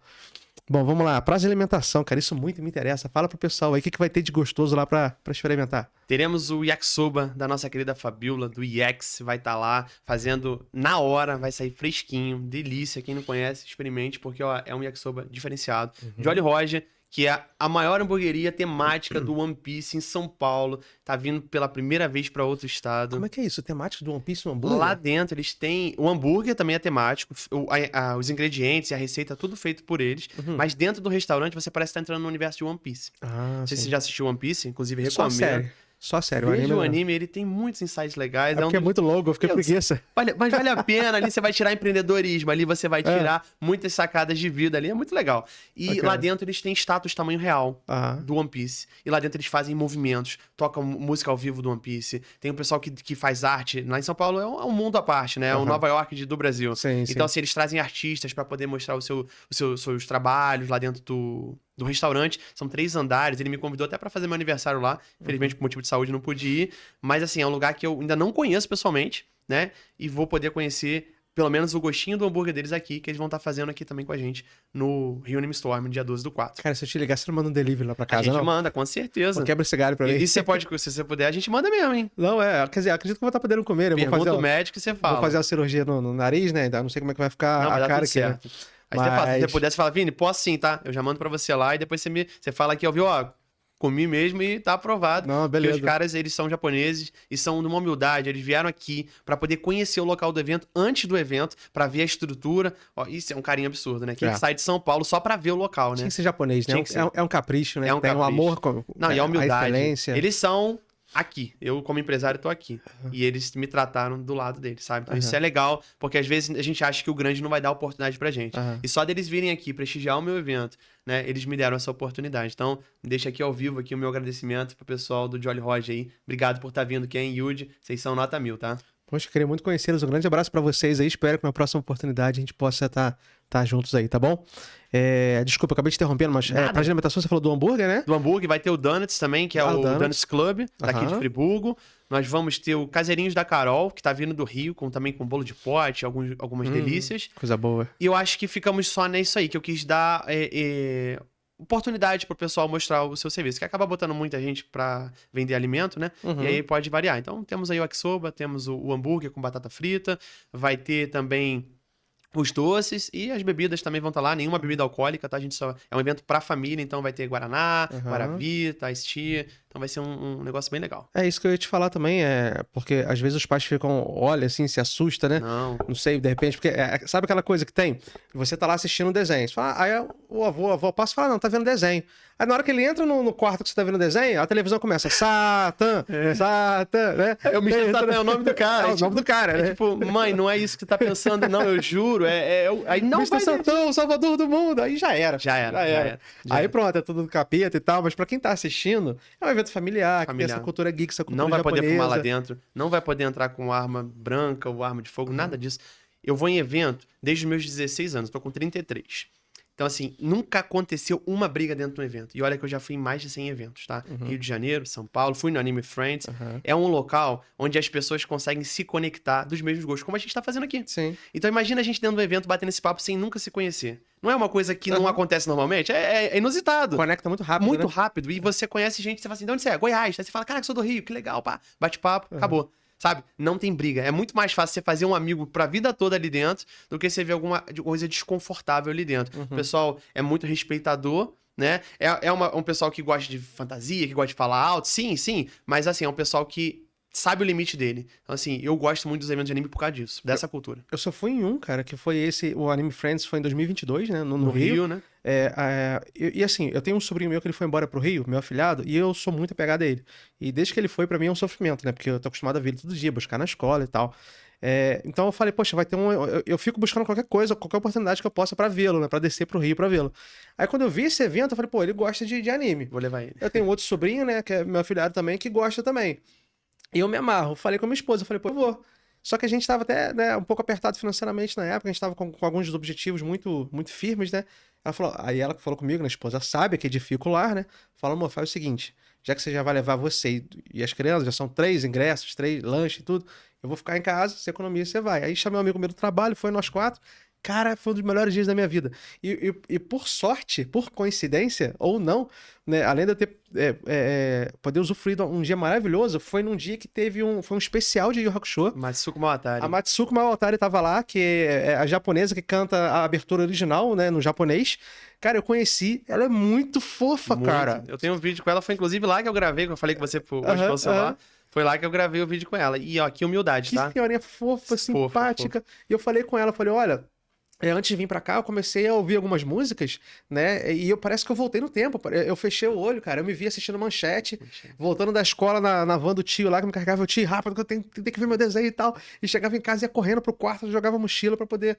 Speaker 3: Bom, vamos lá. Prazo de alimentação, cara. Isso muito me interessa. Fala pro pessoal aí o que vai ter de gostoso lá pra experimentar.
Speaker 4: Teremos o yakisoba da nossa querida Fabiola, do Yax, vai estar lá fazendo na hora, vai sair fresquinho, delícia. Quem não conhece, experimente, porque ó, é um yakisoba diferenciado. Jolly Roger, que é a maior hamburgueria temática do One Piece em São Paulo, tá vindo pela primeira vez para outro estado.
Speaker 3: Como é que é isso? Temático do One Piece no hambúrguer?
Speaker 4: Lá dentro eles têm... O hambúrguer também é temático, os ingredientes e a receita, tudo feito por eles. Mas dentro do restaurante você parece estar entrando no universo de One Piece.
Speaker 3: Ah,
Speaker 4: Não sei se
Speaker 3: sim.
Speaker 4: você já assistiu One Piece, inclusive
Speaker 3: Só
Speaker 4: recomendo.
Speaker 3: série. Só sério.
Speaker 4: Veja o
Speaker 3: não.
Speaker 4: anime, ele tem muitos insights legais.
Speaker 3: É porque é muito longo, eu fiquei
Speaker 4: Deus.
Speaker 3: preguiça.
Speaker 4: Mas vale a pena, ali você vai tirar empreendedorismo, ali você vai tirar muitas sacadas de vida, ali é muito legal. E
Speaker 3: Ok.
Speaker 4: lá dentro eles têm status tamanho real
Speaker 3: Ah.
Speaker 4: do One Piece. E lá dentro eles fazem movimentos, tocam música ao vivo do One Piece. Tem o pessoal que faz arte. Lá em São Paulo é um mundo à parte, né? É o Nova York do Brasil.
Speaker 3: Sim,
Speaker 4: Então, assim, eles trazem artistas pra poder mostrar os seus trabalhos lá dentro do restaurante. São 3 andares. Ele me convidou até pra fazer meu aniversário lá. Infelizmente, por motivo de saúde, não pude ir. Mas, assim, é um lugar que eu ainda não conheço pessoalmente, né? E vou poder conhecer pelo menos o gostinho do hambúrguer deles aqui, que eles vão estar fazendo aqui também com a gente no Rio Anime Storm, dia 12/4.
Speaker 3: Cara, se eu te ligar, você não manda um delivery lá pra
Speaker 4: A
Speaker 3: casa,
Speaker 4: gente
Speaker 3: não?
Speaker 4: manda, com certeza.
Speaker 3: Pô, quebra esse galho pra mim.
Speaker 4: E você pode, se você puder, a gente manda mesmo, hein?
Speaker 3: Não, quer dizer, acredito que eu vou estar podendo comer. Eu vou
Speaker 4: Pergunta
Speaker 3: fazer,
Speaker 4: o médico e você fala.
Speaker 3: vou fazer a cirurgia no nariz, né? Ainda não sei como é que vai ficar
Speaker 4: Não, vai
Speaker 3: a
Speaker 4: dar
Speaker 3: cara
Speaker 4: tudo
Speaker 3: aqui, né?
Speaker 4: certo. Aí você fala, se você
Speaker 3: Mas-
Speaker 4: puder, você fala, Vini, posso sim, tá? Eu já mando pra você lá e depois você fala aqui, ó, viu, ó, comi mesmo e tá aprovado.
Speaker 3: Não,
Speaker 4: Porque
Speaker 3: beleza.
Speaker 4: os caras, eles são japoneses e são de uma humildade, eles vieram aqui pra poder conhecer o local do evento antes do evento, pra ver a estrutura. Ó, isso é um carinho absurdo, né? Quem que sai de São Paulo só pra ver o local, né?
Speaker 3: Tinha que ser japonês, né?
Speaker 4: Tinha que ser.
Speaker 3: É um capricho, né?
Speaker 4: É um
Speaker 3: Tem um
Speaker 4: capricho.
Speaker 3: amor com
Speaker 4: Não, e a humildade.
Speaker 3: excelência.
Speaker 4: Eles são aqui. Eu, como empresário, tô aqui. E eles me trataram do lado deles, sabe? Então isso é legal, porque às vezes a gente acha que o grande não vai dar oportunidade pra gente. E só deles virem aqui prestigiar o meu evento, né? Eles me deram essa oportunidade. Então, deixa aqui ao vivo aqui o meu agradecimento pro pessoal do Jolly Roger aí. Obrigado por estar vindo, Ken e Yuji. Vocês são nota 1000, tá?
Speaker 3: Poxa, queria muito conhecê-los. Um grande abraço pra vocês aí. Espero que na próxima oportunidade a gente possa estar juntos aí, tá bom? Desculpa, eu acabei te interrompendo, mas
Speaker 4: Nada.
Speaker 3: pra alimentação você falou do hambúrguer, né?
Speaker 4: Do hambúrguer vai ter o Donuts também, que é
Speaker 3: Ah,
Speaker 4: o
Speaker 3: o Donuts.
Speaker 4: Donuts Club, daqui de
Speaker 3: Aham.
Speaker 4: Friburgo. Nós vamos ter o Caseirinhos da Carol, que tá vindo do Rio, também com bolo de pote, algumas delícias.
Speaker 3: Coisa boa.
Speaker 4: E eu acho que ficamos só nisso aí, que eu quis dar oportunidade pro pessoal mostrar o seu serviço, que acaba botando muita gente pra vender alimento, né? E aí pode variar. Então temos aí o yakisoba, temos o hambúrguer com batata frita, vai ter também os doces e as bebidas também vão estar lá, nenhuma bebida alcoólica, tá? A gente só é um evento pra família, então vai ter Guaraná, Guaravita, Ice Tea, então vai ser um negócio bem legal.
Speaker 3: É isso que eu ia te falar também, porque às vezes os pais ficam, olha assim, se assusta, né? Não sei, de repente, porque sabe aquela coisa que tem? Você tá lá assistindo um desenho, você fala, aí o avô, a avó passa e fala, não, tá vendo desenho. Aí na hora que ele entra no quarto que você tá vendo desenho, a televisão começa, Satan, Satan, né?
Speaker 4: Eu me Satan é o nome do cara.
Speaker 3: É o nome do cara, né?
Speaker 4: Tipo, mãe, não é isso que você tá pensando, não, eu juro. Aí não
Speaker 3: Mr.
Speaker 4: vai
Speaker 3: Santão, o salvador do mundo. Aí já era.
Speaker 4: Já era.
Speaker 3: Aí pronto, é tudo do capeta e tal. Mas pra quem tá assistindo, é um evento familiar, que tem essa cultura geek, essa cultura
Speaker 4: Não vai
Speaker 3: japonesa.
Speaker 4: poder fumar lá dentro, não vai poder entrar com arma branca ou arma de fogo, nada disso. Eu vou em evento desde os meus 16 anos, tô com 33. Então, assim, nunca aconteceu uma briga dentro do evento. E olha que eu já fui em mais de 100 eventos, tá? Rio de Janeiro, São Paulo, fui no Anime Friends. É um local onde as pessoas conseguem se conectar dos mesmos gostos, como a gente tá fazendo aqui.
Speaker 3: Sim.
Speaker 4: Então, imagina a gente dentro do evento batendo esse papo sem nunca se conhecer. Não é uma coisa que não acontece normalmente, é inusitado.
Speaker 3: Conecta muito rápido,
Speaker 4: Muito
Speaker 3: né?
Speaker 4: rápido. E você conhece gente, você fala assim, de onde você é? Goiás. Aí você fala, caraca, eu sou do Rio, que legal, pá. Bate papo, acabou. Sabe? Não tem briga. É muito mais fácil você fazer um amigo pra vida toda ali dentro do que você ver alguma coisa desconfortável ali dentro. O pessoal é muito respeitador, né? Um pessoal que gosta de fantasia, que gosta de falar alto, sim, mas assim, é um pessoal que sabe o limite dele. Então, assim, eu gosto muito dos eventos de anime por causa disso, dessa cultura.
Speaker 3: Eu só fui em um, cara, que foi o Anime Friends, foi em 2022, né? No
Speaker 4: No
Speaker 3: Rio.
Speaker 4: Rio, né?
Speaker 3: E assim, eu tenho um sobrinho meu que ele foi embora pro Rio, meu afilhado, e eu sou muito apegado a ele. E desde que ele foi, pra mim é um sofrimento, né? Porque eu tô acostumado a ver ele todo dia, buscar na escola e tal. Então eu falei, poxa, vai ter eu fico buscando qualquer coisa, qualquer oportunidade que eu possa pra vê-lo, né? Pra descer pro Rio pra vê-lo. Aí quando eu vi esse evento, eu falei, pô, ele gosta de anime.
Speaker 4: Vou levar ele.
Speaker 3: Eu tenho outro sobrinho, né? Que é meu afilhado também, que gosta também. E eu me amarro. Falei com a minha esposa, eu falei, pô, eu vou. Só que a gente tava até, né, um pouco apertado financeiramente na época, a gente tava com alguns objetivos muito, muito firmes, né? Aí ela falou comigo, né, a esposa sabe que é dificular, né? Falou, amor, faz o seguinte, já que você já vai levar você e as crianças, já são 3 ingressos, 3 lanches e tudo, eu vou ficar em casa, você economia, você vai. Aí chamei um amigo meu do trabalho, foi nós 4. Cara, foi um dos melhores dias da minha vida. E por sorte, por coincidência, ou não, né, além de eu ter poder usufruir de um dia maravilhoso, foi num dia que foi um especial de Yu Yu Hakusho.
Speaker 4: Matsuko Mawatari.
Speaker 3: A Matsuko Mawatari tava lá, que é a japonesa que canta a abertura original, né, no japonês. Cara, eu conheci, ela é muito fofa,
Speaker 4: Muito.
Speaker 3: cara.
Speaker 4: Eu tenho um vídeo com ela, foi inclusive lá que eu gravei, que eu falei com você por celular. Foi lá que eu gravei o vídeo com ela. E ó, que humildade,
Speaker 3: Que
Speaker 4: tá?
Speaker 3: senhorinha fofa, simpática. E eu falei com ela, falei, olha, antes de vir pra cá, eu comecei a ouvir algumas músicas, né? E parece que eu voltei no tempo. Eu fechei o olho, cara. Eu me vi assistindo Manchete, voltando da escola na van do tio lá, que me carregava o tio, rápido, que eu tenho que ver meu desenho e tal. E chegava em casa e ia correndo pro quarto, jogava mochila pra poder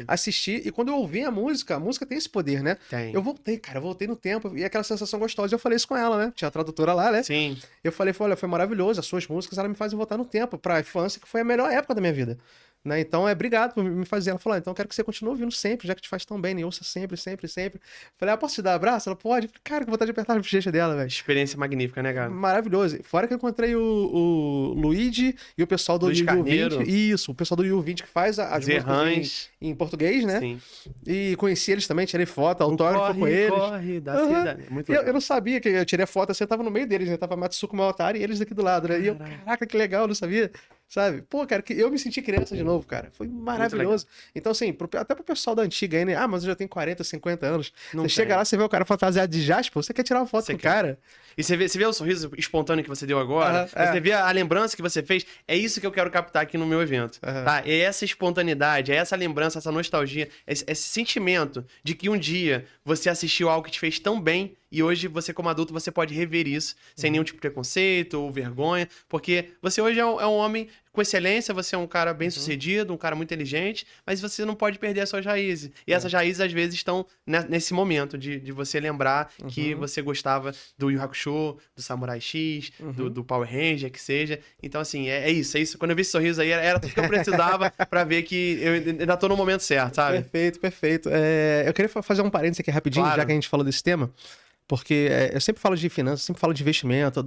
Speaker 3: assistir. E quando eu ouvi a música tem esse poder, né?
Speaker 4: Tem.
Speaker 3: Eu voltei, cara, eu voltei no tempo. E aquela sensação gostosa. Eu falei isso com ela, né? Tinha a tradutora lá, né?
Speaker 4: Sim.
Speaker 3: Eu falei, olha, foi maravilhoso. As suas músicas, elas me fazem voltar no tempo, pra infância, que foi a melhor época da minha vida. Né? Então, obrigado por me fazer. Ela falou, então eu quero que você continue ouvindo sempre, já que te faz tão bem, né? Ouça sempre, sempre, sempre. Falei, posso te dar um abraço? Ela, pode. Falei, cara, que vontade de apertar a bochecha dela, velho.
Speaker 4: Experiência magnífica, né, cara?
Speaker 3: Maravilhoso. Fora que eu encontrei o Luigi e o pessoal do
Speaker 4: Luiz Carneiro.
Speaker 3: U20. Isso, o pessoal do U20 que faz as músicas
Speaker 4: Zerrães.
Speaker 3: em português, né?
Speaker 4: Sim.
Speaker 3: E conheci eles também, tirei foto, autógrafo com eles.
Speaker 4: Corre da
Speaker 3: Aham.
Speaker 4: cidade. Muito
Speaker 3: Eu
Speaker 4: legal.
Speaker 3: não sabia que eu tirei a foto, assim, eu tava no meio deles, né? Tava Matsuko Maotari e eles aqui do lado, né? E eu, caraca, que legal, eu não sabia. Sabe? Pô, cara, eu me senti criança de novo, cara. Foi maravilhoso. Então, assim, até pro pessoal da antiga aí, né? Ah, mas eu já tenho 40, 50 anos.
Speaker 4: Não
Speaker 3: Você chega
Speaker 4: tem.
Speaker 3: lá, você vê o cara fantasiado de Jasper, você quer tirar uma foto
Speaker 4: Você
Speaker 3: com o
Speaker 4: quer.
Speaker 3: cara.
Speaker 4: E você vê o sorriso espontâneo que você deu agora,
Speaker 3: Aham,
Speaker 4: você vê a lembrança que você fez, é isso que eu quero captar aqui no meu evento,
Speaker 3: Aham.
Speaker 4: tá? É essa espontaneidade, é essa lembrança, essa nostalgia, esse sentimento de que um dia você assistiu algo que te fez tão bem e hoje você como adulto você pode rever isso sem nenhum tipo de preconceito ou vergonha, porque você hoje é um homem com excelência, você é um cara bem sucedido, um cara muito inteligente, mas você não pode perder as suas raízes. E essas raízes às vezes estão nesse momento de você lembrar que você gostava do Yu Hakusho, do Samurai X, do Power Ranger, que seja. Então, assim, é isso. Quando eu vi esse sorriso aí, era tudo que eu precisava pra ver que eu ainda tô no momento certo, sabe?
Speaker 3: Perfeito, perfeito. Eu queria fazer um parênteses aqui rapidinho,
Speaker 4: Claro.
Speaker 3: já que a gente falou desse tema. Porque eu sempre falo de finanças, sempre falo de investimento.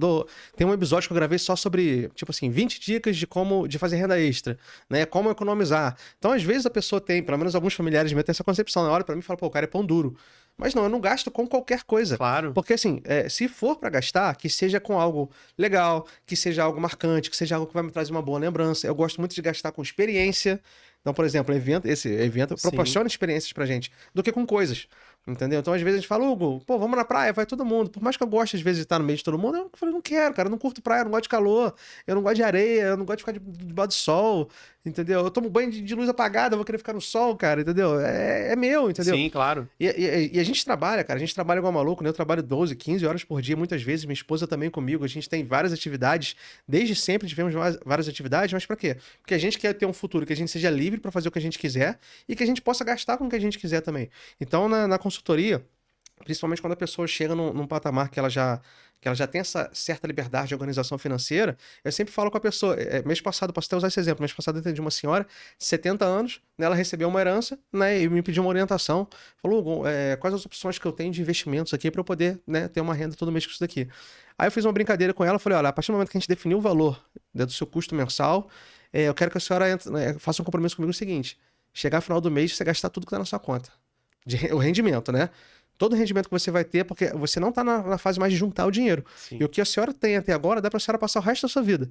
Speaker 3: Tem um episódio que eu gravei só sobre, tipo assim, 20 dicas de fazer renda extra, né? Como economizar. Então, às vezes a pessoa tem, pelo menos alguns familiares meus têm essa concepção. Olha pra mim e fala, pô, o cara é pão duro. Mas não, eu não gasto com qualquer coisa.
Speaker 4: Claro.
Speaker 3: Porque assim, se for pra gastar, que seja com algo legal, que seja algo marcante, que seja algo que vai me trazer uma boa lembrança. Eu gosto muito de gastar com experiência. Então, por exemplo, esse evento
Speaker 4: Sim.
Speaker 3: proporciona experiências pra gente, do que com coisas. Entendeu? Então, às vezes, a gente fala, Hugo, pô, vamos na praia, vai todo mundo. Por mais que eu goste, às vezes, de estar no meio de todo mundo, eu falei, não quero, cara, eu não curto praia, eu não gosto de calor, eu não gosto de areia, eu não gosto de ficar debaixo do sol, entendeu? Eu tomo banho de luz apagada, eu vou querer ficar no sol, cara, entendeu? É meu, entendeu?
Speaker 4: Sim, claro.
Speaker 3: E a gente trabalha, cara, a gente trabalha igual maluco, né? Eu trabalho 12, 15 horas por dia, muitas vezes, minha esposa também comigo, a gente tem várias atividades, desde sempre tivemos várias atividades, mas pra quê? Porque a gente quer ter um futuro que a gente seja livre pra fazer o que a gente quiser e que a gente possa gastar com o que a gente quiser também. Então, na consultoria, principalmente quando a pessoa chega num patamar que ela já tem essa certa liberdade de organização financeira, eu sempre falo com a pessoa, mês passado, posso até usar esse exemplo, mês passado eu atendi uma senhora de 70 anos, né, ela recebeu uma herança, né, e me pediu uma orientação, falou, Hugo, quais as opções que eu tenho de investimentos aqui para eu poder, né, ter uma renda todo mês com isso daqui. Aí eu fiz uma brincadeira com ela, falei, olha, a partir do momento que a gente definiu o valor, né, do seu custo mensal, eu quero que a senhora faça um compromisso comigo o seguinte, chegar no final do mês, você gastar tudo que está na sua conta, o rendimento, né? Todo o rendimento que você vai ter, porque você não está na fase mais de juntar o dinheiro.
Speaker 4: Sim.
Speaker 3: E o que a senhora tem até agora, dá para a senhora passar o resto da sua vida.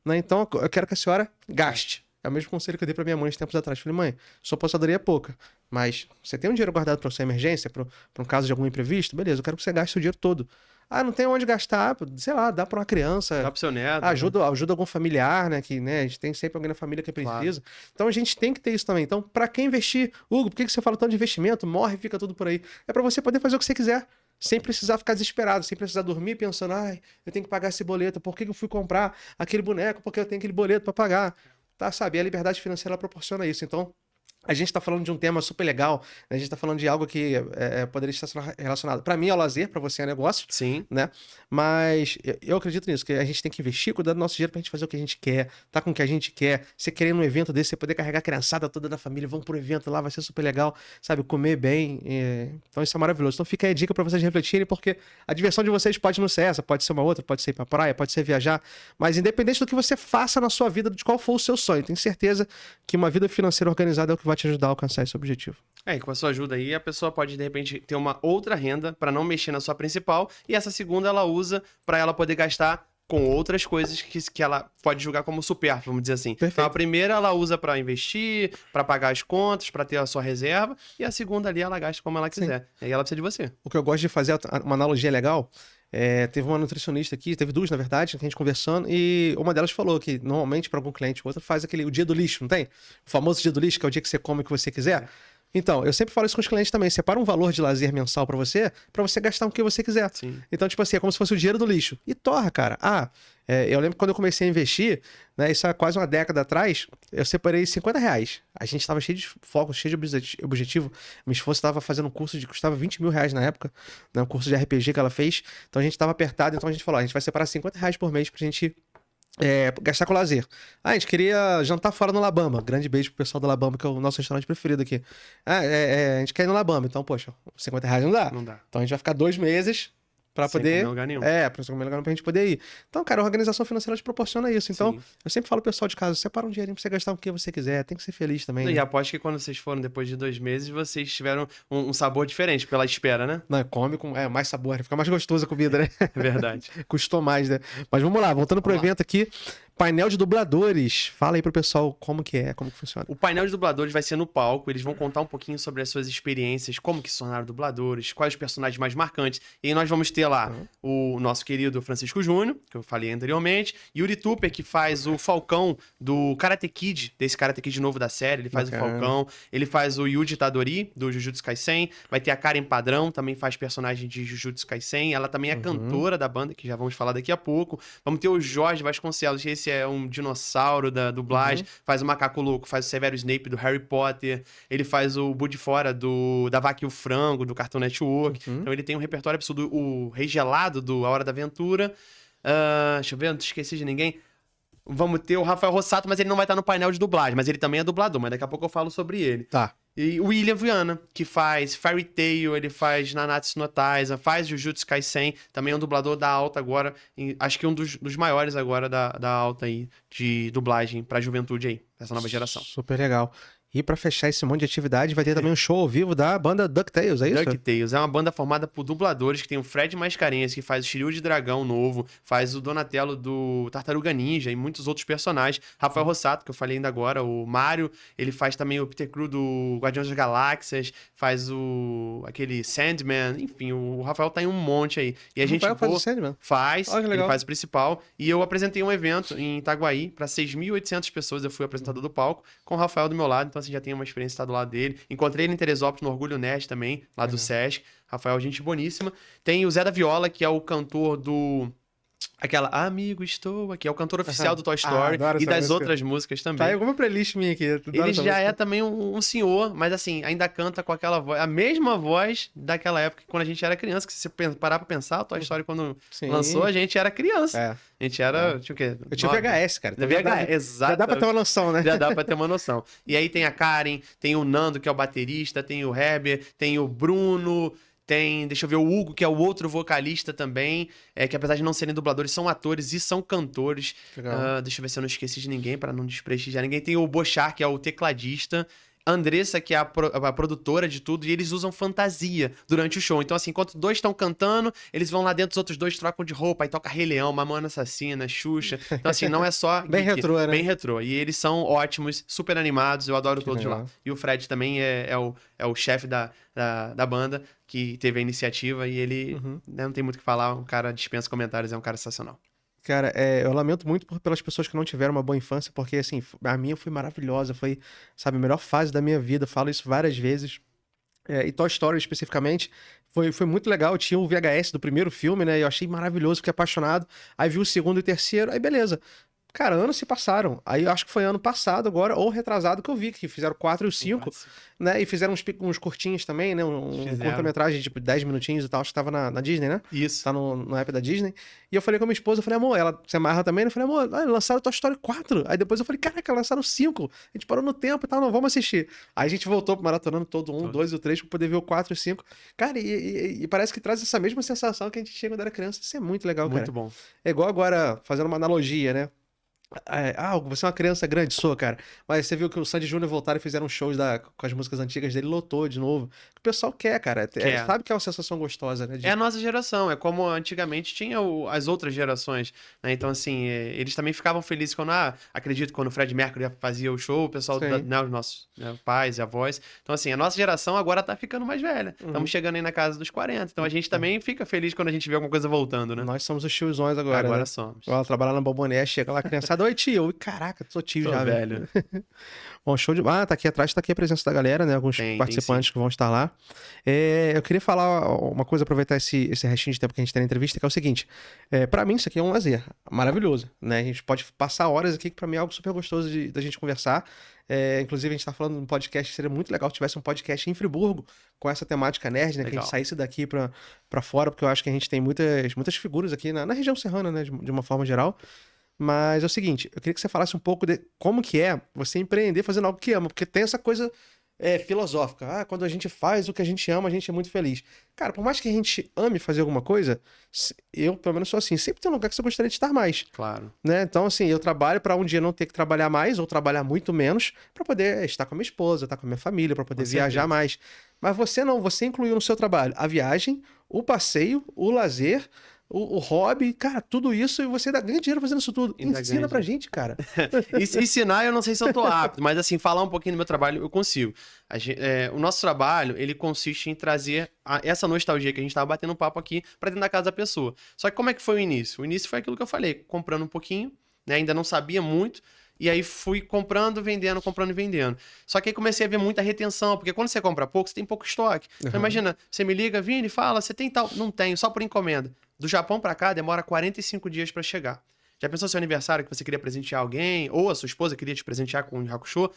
Speaker 3: Né? Então, eu quero que a senhora gaste. É o mesmo conselho que eu dei para minha mãe uns tempos atrás. Falei, mãe, sua aposentadoria é pouca, mas você tem um dinheiro guardado para sua emergência, para um caso de algum imprevisto? Beleza, eu quero que você gaste o dinheiro todo. Ah, não tem onde gastar, sei lá, dá para uma criança.
Speaker 4: Dá pro seu neto.
Speaker 3: Ajuda algum familiar, né? Que, né, a gente tem sempre alguém na família que precisa.
Speaker 4: Claro.
Speaker 3: Então a gente tem que ter isso também. Então, para quem investir? Hugo, por que você fala tanto de investimento? Morre e fica tudo por aí. É para você poder fazer o que você quiser. Sem precisar ficar desesperado, sem precisar dormir pensando, ai, eu tenho que pagar esse boleto, por que eu fui comprar aquele boneco? Porque eu tenho aquele boleto para pagar. Tá, sabe? E a liberdade financeira ela proporciona isso. Então, a gente está falando de um tema super legal, né? A gente está falando de algo que poderia estar sendo relacionado, para mim, ao lazer, para você é negócio,
Speaker 4: Sim.
Speaker 3: né? Mas eu acredito nisso, que a gente tem que investir, cuidar do nosso dinheiro pra gente fazer o que a gente quer, tá com o que a gente quer. Você querer num evento desse, você poder carregar a criançada toda da família, vamos pro evento lá, vai ser super legal, sabe? Comer bem. Então isso é maravilhoso. Então fica aí a dica pra vocês refletirem, porque a diversão de vocês pode não ser essa, pode ser uma outra, pode ser ir pra praia, pode ser viajar, mas independente do que você faça na sua vida, de qual for o seu sonho, tenho certeza que uma vida financeira organizada é o que vai te ajudar a alcançar esse objetivo.
Speaker 4: E com a sua ajuda aí, a pessoa pode, de repente, ter uma outra renda para não mexer na sua principal, e essa segunda ela usa para ela poder gastar com outras coisas que ela pode julgar como supérfluo, vamos dizer assim.
Speaker 3: Perfeito.
Speaker 4: Então a primeira ela usa para investir, para pagar as contas, para ter a sua reserva, e a segunda ali ela gasta como ela quiser. E aí ela precisa de você.
Speaker 3: O que eu gosto de fazer, uma analogia legal, teve uma nutricionista aqui, teve duas, na verdade, a gente conversando, e uma delas falou que normalmente para algum cliente ou outro faz o dia do lixo, não tem? O famoso dia do lixo, que é o dia que você come o que você quiser. Então, eu sempre falo isso com os clientes também. Separa um valor de lazer mensal pra você gastar o que você quiser.
Speaker 4: Sim.
Speaker 3: Então, tipo assim, é como se fosse o dinheiro do lixo. E torra, cara. Eu lembro que quando eu comecei a investir, né, isso há quase uma década atrás, eu separei R$50. A gente tava cheio de foco, cheio de objetivo. Minha esposa estava fazendo um curso que custava R$20 mil na época, né, um curso de RPG que ela fez. Então a gente tava apertado, então a gente falou, a gente vai separar R$50 por mês pra gente gastar com lazer. A gente queria jantar fora no Labamba. Grande beijo pro pessoal do Labamba, que é o nosso restaurante preferido aqui. A gente quer ir no Labamba. Então, poxa, R$50 não dá.
Speaker 4: Não dá.
Speaker 3: Então a gente vai ficar 2 meses pra
Speaker 4: Sem
Speaker 3: poder...
Speaker 4: comer em lugar nenhum.
Speaker 3: Pra comer lugar pra gente poder ir. Então, cara, a organização financeira te proporciona isso. Então,
Speaker 4: Sim.
Speaker 3: eu sempre falo pro pessoal de casa, separa um dinheirinho pra você gastar o que você quiser. Tem que ser feliz também.
Speaker 4: E
Speaker 3: Né?
Speaker 4: aposto que quando vocês foram depois de 2 meses, vocês tiveram um sabor diferente pela espera, né?
Speaker 3: Não, come com mais sabor, fica mais gostosa a comida, né?
Speaker 4: É verdade.
Speaker 3: Custou mais, né? Mas vamos lá, voltando pro
Speaker 4: Vamos lá.
Speaker 3: evento aqui. Painel de dubladores. Fala aí pro pessoal como que funciona.
Speaker 4: O painel de dubladores vai ser no palco, eles vão contar um pouquinho sobre as suas experiências, como que se tornaram dubladores, quais os personagens mais marcantes. E aí nós vamos ter lá o nosso querido Francisco Júnior, que eu falei anteriormente, Yuri Tupper, que faz o Falcão do Karate Kid, desse Karate Kid novo da série, ele faz
Speaker 3: Bacana.
Speaker 4: o Falcão, ele faz o Yuji Tadori, do Jujutsu Kaisen, vai ter a Karen Padrão, também faz personagem de Jujutsu Kaisen, ela também é cantora da banda, que já vamos falar daqui a pouco. Vamos ter o Jorge Vasconcelos, que esse é um dinossauro da dublagem, faz o Macaco Louco, faz o Severo Snape do Harry Potter, ele faz o Bud Fora da Vaca e o Frango, do Cartoon Network. Então ele tem um repertório absurdo. O Rei Gelado do A Hora da Aventura. Deixa eu ver, não esqueci de ninguém. Vamos ter o Rafael Rossato, mas ele não vai estar no painel de dublagem, mas ele também é dublador, mas daqui a pouco eu falo sobre ele.
Speaker 3: Tá.
Speaker 4: E o William Viana, que faz Fairy Tail, ele faz Nanatsu no Taizai, faz Jujutsu Kaisen, também é um dublador da alta agora, acho que um dos maiores agora da alta aí, de dublagem pra juventude aí, dessa nova geração.
Speaker 3: Super legal. E pra fechar esse monte de atividade, vai ter também um show ao vivo da banda DuckTales, é isso?
Speaker 4: DuckTales é uma banda formada por dubladores que tem o Fred Mascarenhas, que faz o Shiryu de Dragão novo, faz o Donatello do Tartaruga Ninja e muitos outros personagens. Rafael Rossato, que eu falei ainda agora, o Mario, ele faz também o Peter Crew do Guardiões das Galáxias, faz aquele Sandman, enfim, o Rafael tá em um monte aí. E a gente
Speaker 3: Faz o Sandman?
Speaker 4: faz,
Speaker 3: Olha que
Speaker 4: ele
Speaker 3: legal.
Speaker 4: faz o principal. E eu apresentei um evento em Itaguaí para 6.800 pessoas, eu fui apresentador do palco, com o Rafael do meu lado, então assim, já tenho uma experiência de estar do lado dele. Encontrei ele em Teresópolis, no Orgulho Nerd também, lá do Sesc. Rafael, gente boníssima. Tem o Zé da Viola, que é o cantor aquela Amigo Estou Aqui, é o cantor oficial do Toy Story
Speaker 3: adoro
Speaker 4: e
Speaker 3: essa
Speaker 4: das
Speaker 3: música.
Speaker 4: outras músicas também.
Speaker 3: Tá aí alguma playlist minha aqui.
Speaker 4: Ele já é também um senhor, mas assim, ainda canta com aquela voz, a mesma voz daquela época, quando a gente era criança, que se você parar pra pensar, o Toy Story quando
Speaker 3: Sim.
Speaker 4: lançou, a gente era criança.
Speaker 3: É.
Speaker 4: A gente era, tinha o quê?
Speaker 3: Eu tinha o VHS, cara. Então
Speaker 4: VHS, exato.
Speaker 3: Já dá pra ter uma noção, né?
Speaker 4: Já dá pra ter uma noção. E aí tem a Karen, tem o Nando, que é o baterista, tem o Heber, tem o Bruno, tem, deixa eu ver, o Hugo, que é o outro vocalista também, que apesar de não serem dubladores, são atores e são cantores.
Speaker 3: Legal.
Speaker 4: Deixa eu ver se eu não esqueci de ninguém, pra não desprestigiar ninguém. Tem o Bochar, que é o tecladista. Andressa, que é a produtora de tudo, e eles usam fantasia durante o show. Então, assim, enquanto dois estão cantando, eles vão lá dentro, os outros dois trocam de roupa, aí toca Rei Leão, Mamonas Assassina, Xuxa. Então, assim, não é só...
Speaker 3: Bem
Speaker 4: geek,
Speaker 3: retrô, né?
Speaker 4: Bem retrô. E eles são ótimos, super animados, eu adoro todos
Speaker 3: legal.
Speaker 4: lá. E o Fred também é o chefe da banda, que teve a iniciativa, e ele né, não tem muito o que falar, um cara dispensa comentários, é um cara sensacional.
Speaker 3: Cara, eu lamento muito pelas pessoas que não tiveram uma boa infância, porque, assim, a minha foi maravilhosa, foi, sabe, a melhor fase da minha vida, falo isso várias vezes. E Toy Story, especificamente, foi muito legal. Eu tinha o VHS do primeiro filme, né, e eu achei maravilhoso, fiquei apaixonado. Aí vi o segundo e o terceiro, aí beleza. Cara, anos se passaram. Aí eu acho que foi ano passado agora, ou retrasado, que eu vi que fizeram 4 e o 5, né? E fizeram uns curtinhos também, né? Um curta-metragem, tipo, 10 minutinhos e tal. Acho que tava na Disney, né?
Speaker 4: Isso.
Speaker 3: Tá no app da Disney. E eu falei com a minha esposa, eu falei, amor, ela se amarra também, né? Eu falei, amor, lançaram Toy Story 4. Aí depois eu falei, caraca, lançaram 5. A gente parou no tempo e tal, não, vamos assistir. Aí a gente voltou maratonando todo 1, 2 e o 3 pra poder ver o 4 e o 5. Cara, e parece que traz essa mesma sensação que a gente tinha quando era criança. Isso é muito legal, cara.
Speaker 4: Muito bom.
Speaker 3: É igual agora, fazendo uma analogia, né? Você é uma criança grande, sou, cara. Mas você viu que o Sandy Júnior voltaram e fizeram shows com as músicas antigas dele, lotou de novo. O pessoal quer, cara. Sabe que é uma sensação gostosa, né?
Speaker 4: É a nossa geração, é como antigamente tinha as outras gerações, né? Então, assim, eles também ficavam felizes quando, acredito, quando o Fred Mercury fazia o show, o pessoal, né, os nossos pais e avós. Então, assim, a nossa geração agora tá ficando mais velha. Estamos chegando aí na casa dos 40. Então, a gente também fica feliz quando a gente vê alguma coisa voltando, né?
Speaker 3: Nós somos os tiozões agora,
Speaker 4: Agora
Speaker 3: né?
Speaker 4: somos.
Speaker 3: Ela trabalha na Bombonier, chega lá, criançada, oi tio. Caraca, sou tio
Speaker 4: Tô
Speaker 3: já,
Speaker 4: velho.
Speaker 3: Bom, show de... tá aqui atrás, tá aqui a presença da galera, né? Alguns participantes que vão estar lá. Eu queria falar uma coisa, aproveitar esse restinho de tempo que a gente tem na entrevista, que é o seguinte. Pra mim, isso aqui é um lazer maravilhoso, né? A gente pode passar horas aqui, que pra mim é algo super gostoso da gente conversar. Inclusive, a gente tá falando de um podcast, seria muito legal se tivesse um podcast em Friburgo com essa temática nerd, né? Legal. Que a gente saísse daqui pra fora, porque eu acho que a gente tem muitas figuras aqui na região serrana, né? De uma forma geral. Mas é o seguinte, eu queria que você falasse um pouco de como que é você empreender fazendo algo que ama, porque tem essa coisa filosófica. Ah, quando a gente faz o que a gente ama, a gente é muito feliz. Cara, por mais que a gente ame fazer alguma coisa, eu, pelo menos, sou assim. Sempre tem um lugar que você gostaria de estar mais,
Speaker 4: Claro.
Speaker 3: né? Então, assim, eu trabalho para um dia não ter que trabalhar mais ou trabalhar muito menos para poder estar com a minha esposa, estar com a minha família, para poder
Speaker 4: Com
Speaker 3: viajar
Speaker 4: certeza.
Speaker 3: mais. Mas você não, você incluiu no seu trabalho a viagem, o passeio, o lazer, o hobby, cara, tudo isso e você ainda ganha dinheiro fazendo isso tudo.
Speaker 4: Ainda
Speaker 3: Ensina
Speaker 4: ganha
Speaker 3: pra
Speaker 4: dinheiro.
Speaker 3: gente, cara.
Speaker 4: Ensinar, eu não sei se eu tô apto, mas assim, falar um pouquinho do meu trabalho, eu consigo. O nosso trabalho, ele consiste em trazer essa nostalgia que a gente tava batendo um papo aqui pra dentro da casa da pessoa. Só que como é que foi o início? O início foi aquilo que eu falei, comprando um pouquinho, né? Ainda não sabia muito, e aí fui comprando e vendendo. Só que aí comecei a ver muita retenção, porque quando você compra pouco, você tem pouco estoque. Então imagina, você me liga, Vini, fala, você tem tal? Não tenho, só por encomenda. Do Japão pra cá, demora 45 dias pra chegar. Já pensou seu aniversário que você queria presentear alguém, ou a sua esposa queria te presentear com um Yu Hakusho?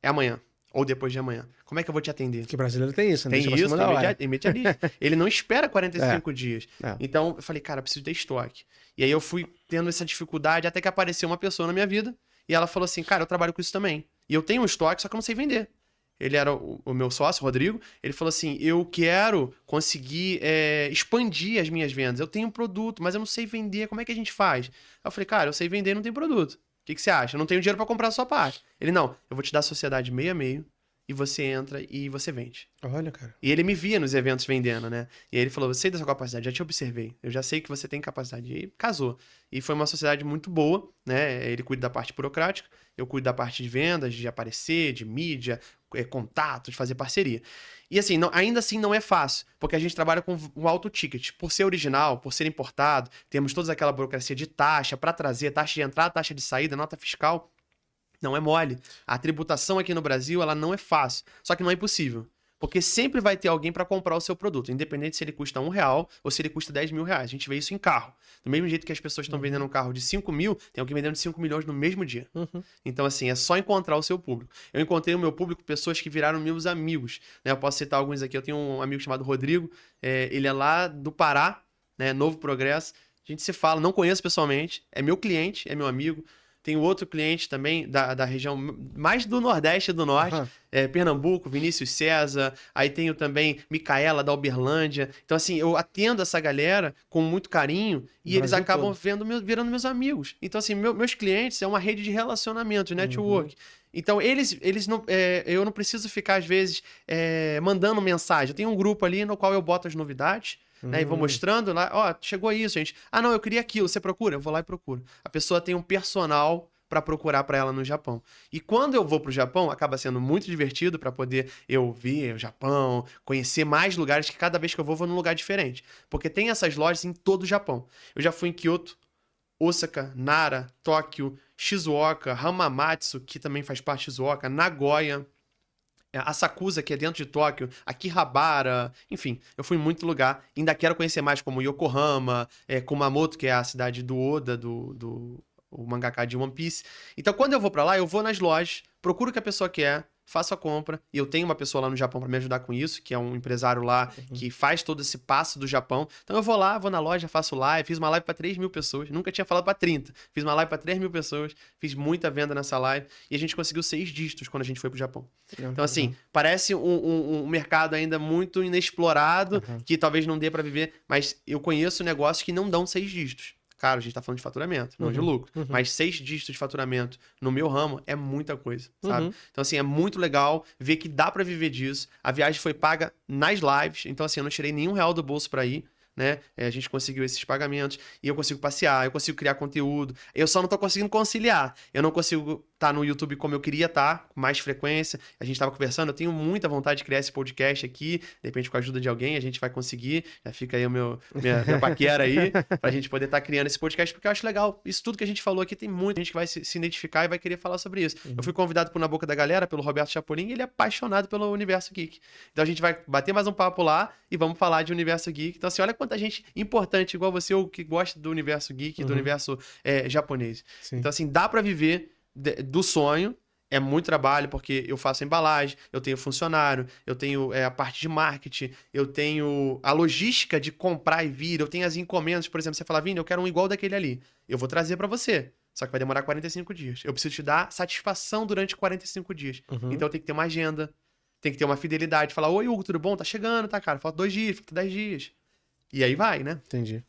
Speaker 4: É amanhã, ou depois de amanhã. Como é que eu vou te atender?
Speaker 3: Porque brasileiro tem isso, né?
Speaker 4: Tem
Speaker 3: Deixa pra
Speaker 4: isso,
Speaker 3: cima da hora.
Speaker 4: imediatista. Ele não espera 45 dias.
Speaker 3: É.
Speaker 4: Então, eu falei, cara, eu preciso ter estoque. E aí eu fui tendo essa dificuldade até que apareceu uma pessoa na minha vida e ela falou assim, cara, eu trabalho com isso também. E eu tenho um estoque, só que eu não sei vender. Ele era o meu sócio, Rodrigo. Ele falou assim, eu quero conseguir expandir as minhas vendas. Eu tenho um produto, mas eu não sei vender. Como é que a gente faz? Aí eu falei, cara, eu sei vender e não tenho produto. O que você acha? Eu não tenho dinheiro pra comprar a sua parte. Ele, não, eu vou te dar a sociedade meio a meio e você entra e você vende.
Speaker 3: Olha, cara.
Speaker 4: E ele me via nos eventos vendendo, né? E aí ele falou, eu sei da sua capacidade, já te observei. Eu já sei que você tem capacidade. E aí casou. E foi uma sociedade muito boa, né? Ele cuida da parte burocrática, eu cuido da parte de vendas, de aparecer, de mídia, contatos, fazer parceria. E assim, ainda assim não é fácil, porque a gente trabalha com um alto ticket. Por ser original, por ser importado, temos toda aquela burocracia de taxa para trazer, taxa de entrada, taxa de saída, nota fiscal. Não é mole. A tributação aqui no Brasil, ela não é fácil. Só que não é impossível. Porque sempre vai ter alguém para comprar o seu produto, independente se ele custa R$1 ou se ele custa 10 mil reais. A gente vê isso em carro. Do mesmo jeito que as pessoas estão vendendo um carro de 5 mil, tem alguém vendendo 5 milhões no mesmo dia. Então, assim, é só encontrar o seu público. Eu encontrei o meu público, pessoas que viraram meus amigos. Né? Eu posso citar alguns aqui. Eu tenho um amigo chamado Rodrigo. Ele é lá do Pará, né? Novo Progresso. A gente se fala, não conheço pessoalmente. É meu cliente, é meu amigo. Tem outro cliente também da região mais do Nordeste e do Norte, Pernambuco, Vinícius César. Aí tenho também Micaela, da Uberlândia. Então, assim, eu atendo essa galera com muito carinho e eles
Speaker 3: Brasil
Speaker 4: acabam
Speaker 3: todo.
Speaker 4: virando meus amigos. Então, assim, meus clientes é uma rede de relacionamento, de network. Então, eles não, eu não preciso ficar, às vezes, mandando mensagem. Eu tenho um grupo ali no qual eu boto as novidades. Né, e vou mostrando lá, ó, chegou isso, gente. Ah, não, eu queria aquilo, você procura? Eu vou lá e procuro. A pessoa tem um personal para procurar para ela no Japão. E quando eu vou pro Japão, acaba sendo muito divertido para poder eu ver o Japão, conhecer mais lugares, que cada vez que eu vou num lugar diferente. Porque tem essas lojas em todo o Japão. Eu já fui em Kyoto, Osaka, Nara, Tóquio, Shizuoka, Hamamatsu, que também faz parte de Shizuoka, Nagoya, Asakusa, que é dentro de Tóquio, Akihabara, enfim, eu fui em muito lugar. Ainda quero conhecer mais, como Yokohama, Kumamoto, que é a cidade do Oda, o mangaka de One Piece. Então, quando eu vou pra lá, eu vou nas lojas, procuro o que a pessoa quer, faço a compra, e eu tenho uma pessoa lá no Japão para me ajudar com isso, que é um empresário lá que faz todo esse passo do Japão. Então eu vou lá, vou na loja, faço live, fiz uma live para 3 mil pessoas, nunca tinha falado para 30, fiz uma live para 3 mil pessoas, fiz muita venda nessa live, e a gente conseguiu 6 dígitos quando a gente foi pro Japão. Então assim, parece um mercado ainda muito inexplorado, que talvez não dê para viver, mas eu conheço negócios que não dão 6 dígitos. Claro, a gente tá falando de faturamento, não de lucro. Mas 6 dígitos de faturamento no meu ramo é muita coisa, sabe? Então, assim, é muito legal ver que dá pra viver disso. A viagem foi paga nas lives, então, assim, eu não tirei nenhum real do bolso pra ir, né? A gente conseguiu esses pagamentos e eu consigo passear, eu consigo criar conteúdo. Eu só não tô conseguindo conciliar. Eu não consigo estar no YouTube como eu queria estar, com mais frequência. A gente tava conversando, eu tenho muita vontade de criar esse podcast aqui. De repente, com a ajuda de alguém, a gente vai conseguir. Já fica aí minha paquera aí, pra gente poder estar criando esse podcast, porque eu acho legal. Isso tudo que a gente falou aqui, tem muita gente que vai se identificar e vai querer falar sobre isso. Eu fui convidado por Na Boca da Galera, pelo Roberto Chapolin, e ele é apaixonado pelo Universo Geek. Então a gente vai bater mais um papo lá e vamos falar de Universo Geek. Então, assim, olha quanta gente importante, igual você, ou que gosta do Universo Geek, do universo japonês.
Speaker 3: Sim.
Speaker 4: Então, assim, dá pra viver do sonho. É muito trabalho, porque eu faço a embalagem, eu tenho funcionário, eu tenho a parte de marketing, eu tenho a logística de comprar e vir, eu tenho as encomendas, por exemplo, você fala, Vini, eu quero um igual daquele ali. Eu vou trazer pra você. Só que vai demorar 45 dias. Eu preciso te dar satisfação durante 45 dias.
Speaker 3: Uhum.
Speaker 4: Então tem que ter uma agenda, tem que ter uma fidelidade. Falar, oi, Hugo, tudo bom? Tá chegando, tá, cara? Falta 2 dias, falta 10 dias. E aí vai, né?
Speaker 3: Entendi.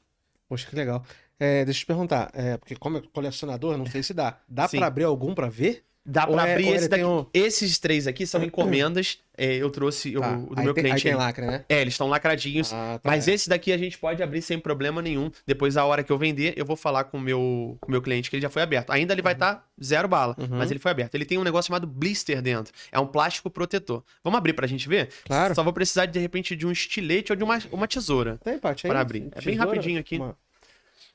Speaker 3: Poxa, que legal. Deixa eu te perguntar, porque como é colecionador, não sei se dá. Dá
Speaker 4: Sim.
Speaker 3: pra abrir algum pra ver?
Speaker 4: Dá
Speaker 3: Ou
Speaker 4: pra
Speaker 3: é-
Speaker 4: abrir
Speaker 3: ou
Speaker 4: esse
Speaker 3: ele tem
Speaker 4: daqui.
Speaker 3: um-
Speaker 4: Esses 3 aqui são encomendas. Eu trouxe
Speaker 3: Tá.
Speaker 4: do
Speaker 3: Aí
Speaker 4: meu
Speaker 3: tem, aí
Speaker 4: cliente
Speaker 3: tem
Speaker 4: aí.
Speaker 3: lacre, né?
Speaker 4: Eles estão lacradinhos.
Speaker 3: Ah, tá.
Speaker 4: Mas esse daqui a gente pode abrir sem problema nenhum. Depois, a hora que eu vender, eu vou falar com o meu cliente que ele já foi aberto. Ainda ele vai estar 0 bala,
Speaker 3: Uhum.
Speaker 4: mas ele foi aberto. Ele tem um negócio chamado blister dentro. É um plástico protetor. Vamos abrir pra gente ver?
Speaker 3: Claro.
Speaker 4: Só vou precisar, de repente, de um estilete ou de uma tesoura.
Speaker 3: Tem, Paty, aí?
Speaker 4: Pra abrir. É bem
Speaker 3: Tesoura?
Speaker 4: rapidinho aqui.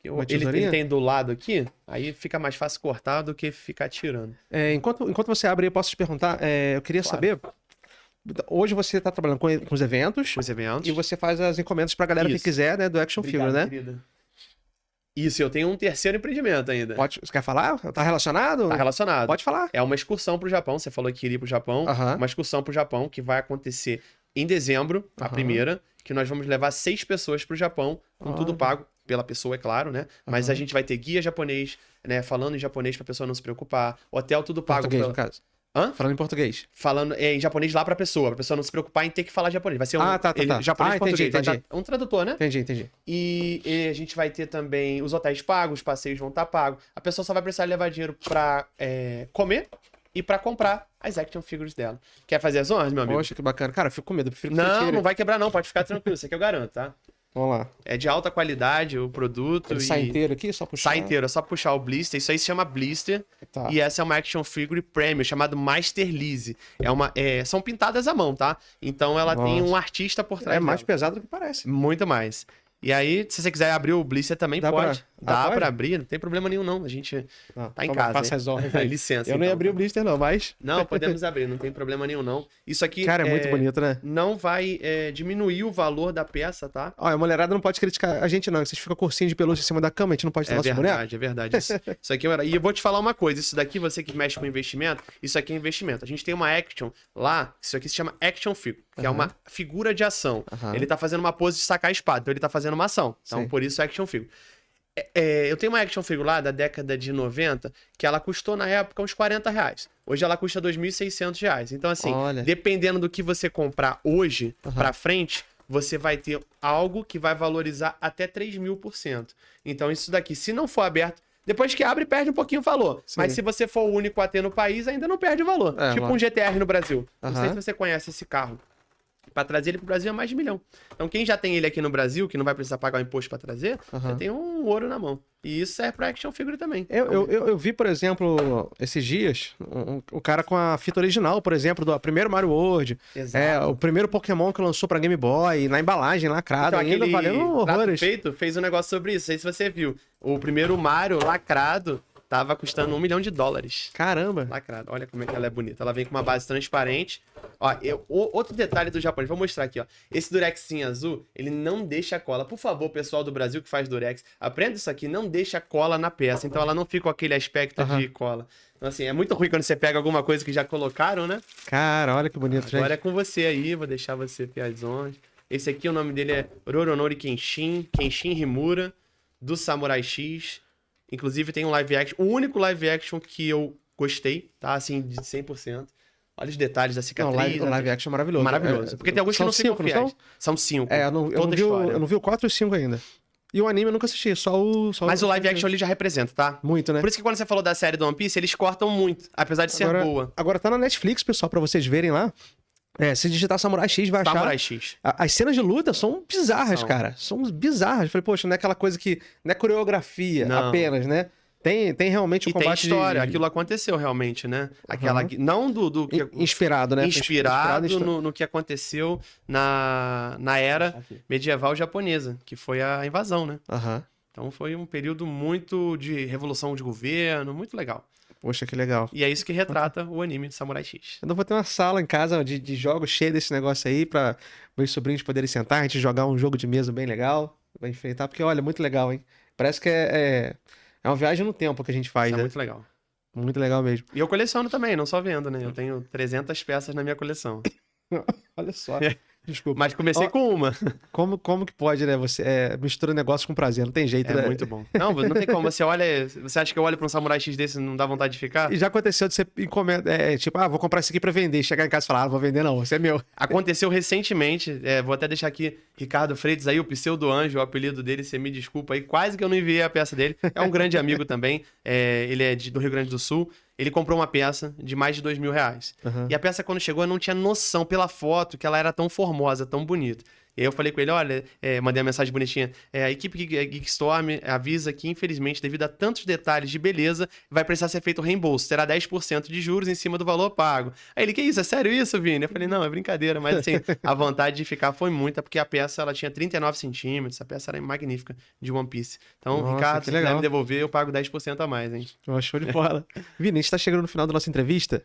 Speaker 3: Uma
Speaker 4: Ele
Speaker 3: tesourinha?
Speaker 4: tem do lado aqui, aí fica mais fácil cortar do que ficar tirando.
Speaker 3: Enquanto você abre, eu posso te perguntar, eu queria
Speaker 4: Claro.
Speaker 3: saber, hoje você tá trabalhando com os eventos
Speaker 4: Os eventos.
Speaker 3: e você faz as encomendas pra galera que
Speaker 4: Isso.
Speaker 3: quiser, né, do Action
Speaker 4: Obrigado,
Speaker 3: Figure, né?
Speaker 4: querida. Isso, eu tenho um terceiro empreendimento ainda.
Speaker 3: Você quer falar? Tá relacionado?
Speaker 4: Tá relacionado.
Speaker 3: Pode falar.
Speaker 4: É uma excursão pro Japão. Você falou que iria pro Japão.
Speaker 3: Aham.
Speaker 4: Uma excursão pro Japão que vai acontecer em dezembro, a
Speaker 3: Aham.
Speaker 4: primeira, que nós vamos levar 6 pessoas pro Japão, com tudo
Speaker 3: Olha.
Speaker 4: pago pela pessoa, é claro, né? Mas
Speaker 3: Aham.
Speaker 4: a gente vai ter guia japonês, né? Falando em japonês pra pessoa não se preocupar. Hotel tudo pago.
Speaker 3: Português,
Speaker 4: pela-
Speaker 3: no caso.
Speaker 4: Hã?
Speaker 3: Falando em português.
Speaker 4: Falando em japonês lá pra pessoa não se preocupar em ter que falar japonês. Vai ser um
Speaker 3: Tá.
Speaker 4: japonês
Speaker 3: Entendi,
Speaker 4: português. Vai
Speaker 3: entendi.
Speaker 4: tá um tradutor, né?
Speaker 3: Entendi.
Speaker 4: E a gente vai ter também os hotéis pagos, os passeios vão estar pagos. A pessoa só vai precisar levar dinheiro pra comer e pra comprar as action figures dela. Quer fazer as honras, meu amigo?
Speaker 3: Poxa, que bacana. Cara, eu fico com medo. Eu prefiro que você
Speaker 4: Não,
Speaker 3: tire.
Speaker 4: não vai quebrar não, pode ficar tranquilo, isso aqui eu garanto, tá?
Speaker 3: Vamos lá.
Speaker 4: É de alta qualidade o produto.
Speaker 3: Ele sai inteiro aqui, só puxar?
Speaker 4: Sai inteiro, é só puxar o blister. Isso aí se chama blister.
Speaker 3: Tá.
Speaker 4: E essa é uma action figure premium, chamado Master Lise. São pintadas à mão, tá? Então ela tem
Speaker 3: Nossa.
Speaker 4: um artista por trás
Speaker 3: É mais
Speaker 4: dela.
Speaker 3: pesado do que parece.
Speaker 4: Muito mais. E aí, se você quiser abrir o blister também,
Speaker 3: Dá
Speaker 4: pode.
Speaker 3: pra-
Speaker 4: Dá
Speaker 3: pode?
Speaker 4: pra abrir, não tem problema nenhum não. A gente tá em casa.
Speaker 3: Passa
Speaker 4: hein?
Speaker 3: as honras aí.
Speaker 4: Licença.
Speaker 3: Eu não ia
Speaker 4: então.
Speaker 3: abrir o blister não, mas...
Speaker 4: Não, podemos abrir, não tem problema nenhum não. Isso aqui
Speaker 3: Cara, é muito bonito, né?
Speaker 4: não vai diminuir o valor da peça, tá?
Speaker 3: Ó, a mulherada não pode criticar a gente não, que vocês ficam com ursinho de pelúcia em cima da cama, a gente não pode ter
Speaker 4: É
Speaker 3: nosso boneco.
Speaker 4: verdade, é verdade. Isso aqui E eu vou te falar uma coisa: isso daqui, você que mexe com investimento, isso aqui é investimento. A gente tem uma action lá, isso aqui se chama Action Figure, que é uma figura de ação.
Speaker 3: Aham.
Speaker 4: Ele tá fazendo uma pose de sacar a espada, então ele tá fazendo uma ação. Então,
Speaker 3: Sim.
Speaker 4: por isso Action Figure. Eu tenho uma Action Figure lá da década de 90, que ela custou na época uns R$40. Hoje ela custa R$2.600. Então, assim,
Speaker 3: Olha.
Speaker 4: dependendo do que você comprar hoje
Speaker 3: Aham.
Speaker 4: pra frente, você vai ter algo que vai valorizar até 3.000%. Então, isso daqui, se não for aberto, depois que abre, perde um pouquinho o valor.
Speaker 3: Sim.
Speaker 4: Mas se você for o único a ter no país, ainda não perde o valor.
Speaker 3: É,
Speaker 4: Tipo
Speaker 3: lá.
Speaker 4: um GTR no Brasil. Não sei
Speaker 3: Aham.
Speaker 4: se você conhece esse carro. Pra trazer ele pro Brasil é mais de 1 milhão. Então, quem já tem ele aqui no Brasil, que não vai precisar pagar o imposto pra trazer,
Speaker 3: Aham.
Speaker 4: já tem um ouro na mão. E isso é pra Action Figure também.
Speaker 3: Eu vi, por exemplo, esses dias, o cara com a fita original, por exemplo, do primeiro Mario World,
Speaker 4: Exato.
Speaker 3: o primeiro Pokémon que lançou pra Game Boy, na embalagem lacrada,
Speaker 4: Então,
Speaker 3: ainda
Speaker 4: aquele
Speaker 3: valendo
Speaker 4: Trato
Speaker 3: horrores.
Speaker 4: Feito fez um negócio sobre isso. Não sei se você viu. O primeiro Mario lacrado tava custando $1 milhão.
Speaker 3: Caramba.
Speaker 4: Lacrado. Olha como é que ela é bonita. Ela vem com uma base transparente. Ó, outro detalhe do japonês, vou mostrar aqui, ó. Esse durexinho azul, ele não deixa cola. Por favor, pessoal do Brasil que faz durex, aprenda isso aqui, não deixa cola na peça. Então ela não fica com aquele aspecto
Speaker 3: Aham.
Speaker 4: de cola. Então, assim, é muito ruim quando você pega alguma coisa que já colocaram, né?
Speaker 3: Cara, olha que bonito, gente.
Speaker 4: Agora é com você aí, vou deixar você ver as ondas. Esse aqui, o nome dele é Roronori Kenshin Himura, do Samurai X. Inclusive tem um live action, o único live action que eu gostei, tá? Assim, de 100%. Olha os detalhes da
Speaker 3: Não,
Speaker 4: cicatriz.
Speaker 3: o live action é maravilhoso.
Speaker 4: Maravilhoso. Porque tem alguns que
Speaker 3: são
Speaker 4: não ficam
Speaker 3: 5, não
Speaker 4: fiéis.
Speaker 3: são?
Speaker 4: São 5.
Speaker 3: Eu não
Speaker 4: toda a
Speaker 3: vi,
Speaker 4: história.
Speaker 3: eu não vi o 4 e o 5 ainda. E o anime eu nunca assisti, só o...
Speaker 4: Mas o live action ele já representa, tá?
Speaker 3: Muito, né?
Speaker 4: Por isso que quando você falou da série do One Piece, eles cortam muito, apesar de ser boa.
Speaker 3: Agora tá na Netflix, pessoal, pra vocês verem lá. Se digitar Samurai X, vai achar...
Speaker 4: Samurai X.
Speaker 3: As cenas de luta são bizarras,
Speaker 4: São.
Speaker 3: cara. São bizarras. Eu falei, poxa, não é aquela coisa que... Não é coreografia
Speaker 4: Não.
Speaker 3: apenas, né? Tem realmente um
Speaker 4: E tem
Speaker 3: combate
Speaker 4: história, aquilo aconteceu realmente, né? Aquela... Não do que...
Speaker 3: Inspirado, né?
Speaker 4: Inspirado
Speaker 3: em-
Speaker 4: no que aconteceu na era medieval japonesa, que foi a invasão, né?
Speaker 3: Aham.
Speaker 4: Então foi um período muito de revolução de governo, muito legal.
Speaker 3: Poxa, que legal.
Speaker 4: E é isso que retrata o anime Samurai X.
Speaker 3: Eu vou ter uma sala em casa de jogos cheia desse negócio aí pra meus sobrinhos poderem sentar, a gente jogar um jogo de mesa bem legal, vai enfrentar, porque olha, muito legal, hein? Parece que é uma viagem no tempo que a gente faz,
Speaker 4: Isso é
Speaker 3: né?
Speaker 4: muito legal.
Speaker 3: Muito legal mesmo.
Speaker 4: E eu coleciono também, não só vendo, né? Eu tenho 300 peças na minha coleção.
Speaker 3: Olha só. Desculpa.
Speaker 4: Mas comecei
Speaker 3: Ó,
Speaker 4: com uma.
Speaker 3: como que pode, né? Você mistura negócio com prazer, não tem jeito, né?
Speaker 4: É muito bom. Não tem como. Você acha que eu olho pra um Samurai X desse e não dá vontade de ficar?
Speaker 3: E já aconteceu de você encomenda, tipo, vou comprar isso aqui pra vender, chegar em casa e falar, não vou vender não, você é meu.
Speaker 4: Aconteceu recentemente, vou até deixar aqui, Ricardo Freitas aí, o pseudo anjo, o apelido dele, você me desculpa aí, quase que eu não enviei a peça dele. É um grande amigo também, ele é do Rio Grande do Sul. Ele comprou uma peça de mais de R$2.000.
Speaker 3: Uhum.
Speaker 4: E a peça, quando chegou, eu não tinha noção pela foto que ela era tão formosa, tão bonita. E aí eu falei com ele, olha, mandei uma mensagem bonitinha, a equipe Geekstorm avisa que, infelizmente, devido a tantos detalhes de beleza, vai precisar ser feito o reembolso, terá 10% de juros em cima do valor pago. Aí ele, que isso, é sério isso, Vini? Eu falei, não, é brincadeira, mas assim, a vontade de ficar foi muita, porque a peça, ela tinha 39 centímetros, a peça era magnífica, de One Piece. Então,
Speaker 3: Nossa,
Speaker 4: Ricardo,
Speaker 3: que
Speaker 4: se quiser
Speaker 3: legal.
Speaker 4: me devolver, eu pago 10% a mais, hein?
Speaker 3: Show de bola. Vini, a gente tá chegando no final da nossa entrevista.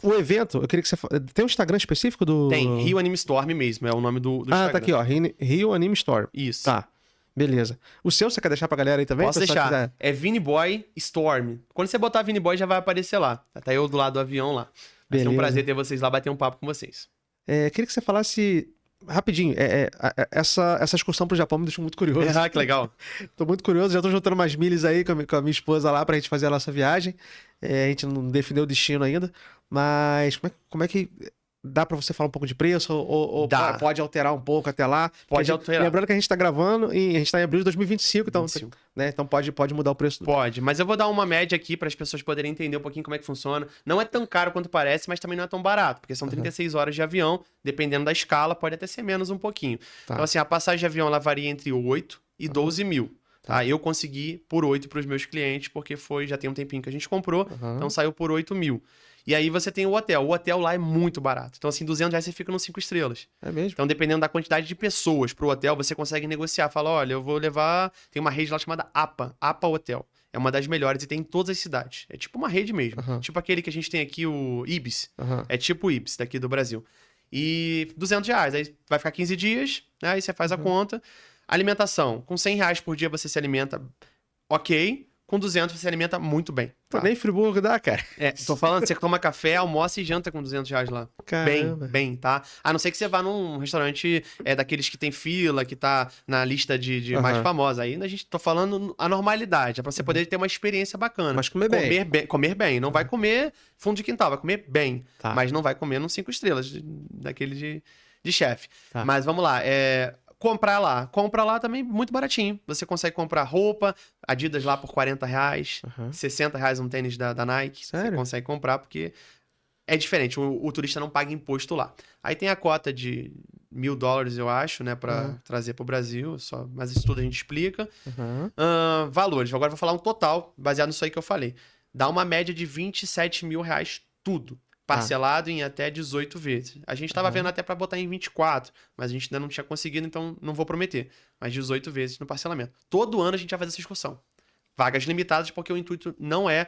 Speaker 3: O evento, eu queria que você... Tem um Instagram específico do...
Speaker 4: Tem, Rio Anime Storm mesmo, é o nome do Instagram.
Speaker 3: tá aqui, ó, Rio Anime Store.
Speaker 4: Isso.
Speaker 3: Tá, beleza. O seu, você quer deixar pra galera aí também?
Speaker 4: Posso
Speaker 3: Se o pessoal
Speaker 4: deixar.
Speaker 3: quiser?
Speaker 4: É Vini Boy Storm. Quando você botar Vini Boy, já vai aparecer lá. Tá eu do lado do avião lá. Vai ser um
Speaker 3: Beleza.
Speaker 4: prazer ter vocês lá, bater um papo com vocês.
Speaker 3: Queria que você falasse rapidinho. Essa excursão pro Japão me deixou muito curioso.
Speaker 4: Ah, que legal.
Speaker 3: Tô muito curioso, já tô juntando umas milhas aí com a minha esposa lá pra gente fazer a nossa viagem. A gente não definiu o destino ainda, mas como é que dá pra você falar um pouco de preço? Ou
Speaker 4: Dá.
Speaker 3: pode alterar um pouco até lá?
Speaker 4: Pode
Speaker 3: Porque
Speaker 4: alterar.
Speaker 3: Lembrando que a gente tá gravando e a gente tá em abril de 2025, então,
Speaker 4: 25.
Speaker 3: né, então pode mudar o preço.
Speaker 4: Pode, mas eu vou dar uma média aqui para as pessoas poderem entender um pouquinho como é que funciona. Não é tão caro quanto parece, mas também não é tão barato, porque são 36 horas de avião, dependendo da escala, pode até ser menos um pouquinho.
Speaker 3: Tá.
Speaker 4: Então, assim, a passagem de avião ela varia entre 8 e 12 mil. Tá? Eu consegui por 8 para os meus clientes, porque já tem um tempinho que a gente comprou, então saiu por 8 mil. E aí você tem o hotel. O hotel lá é muito barato. Então, assim, R$200 você fica nos 5 estrelas.
Speaker 3: É mesmo?
Speaker 4: Então, dependendo da quantidade de pessoas pro hotel, você consegue negociar. Fala, olha, eu vou levar... Tem uma rede lá chamada APA Hotel. É uma das melhores e tem em todas as cidades. É tipo uma rede mesmo. Tipo aquele que a gente tem aqui, o Ibis. É tipo o Ibis daqui do Brasil. E R$200. Aí vai ficar 15 dias, né? Aí você faz a conta. Alimentação. Com R$100 por dia você se alimenta ok. Com 200 você se alimenta muito bem.
Speaker 3: Pô, nem Friburgo dá, cara.
Speaker 4: Tô falando, você toma café, almoça e janta com R$200 lá.
Speaker 3: Caramba.
Speaker 4: Bem, tá? A não ser que você vá num restaurante daqueles que tem fila, que tá na lista de mais famosa. Aí a gente tá falando a normalidade, é pra você poder ter uma experiência bacana.
Speaker 3: Mas comer bem.
Speaker 4: Comer bem. Não vai comer fundo de quintal, vai comer bem.
Speaker 3: Tá.
Speaker 4: Mas não vai comer num 5 estrelas, daquele de chefe.
Speaker 3: Tá.
Speaker 4: Mas vamos lá, compra lá também muito baratinho. Você consegue comprar roupa, Adidas lá por R$40, R$60 um tênis da Nike.
Speaker 3: Sério?
Speaker 4: Você consegue comprar porque é diferente, o turista não paga imposto lá. Aí tem a cota de $1.000, eu acho, né, pra trazer pro Brasil, mas isso tudo a gente explica. Valores, agora eu vou falar um total, baseado nisso aí que eu falei. Dá uma média de R$27 mil tudo. Parcelado em até 18 vezes. A gente tava vendo até pra botar em 24, mas a gente ainda não tinha conseguido, então não vou prometer. Mas 18 vezes no parcelamento. Todo ano a gente vai fazer essa excursão. Vagas limitadas, porque o intuito não é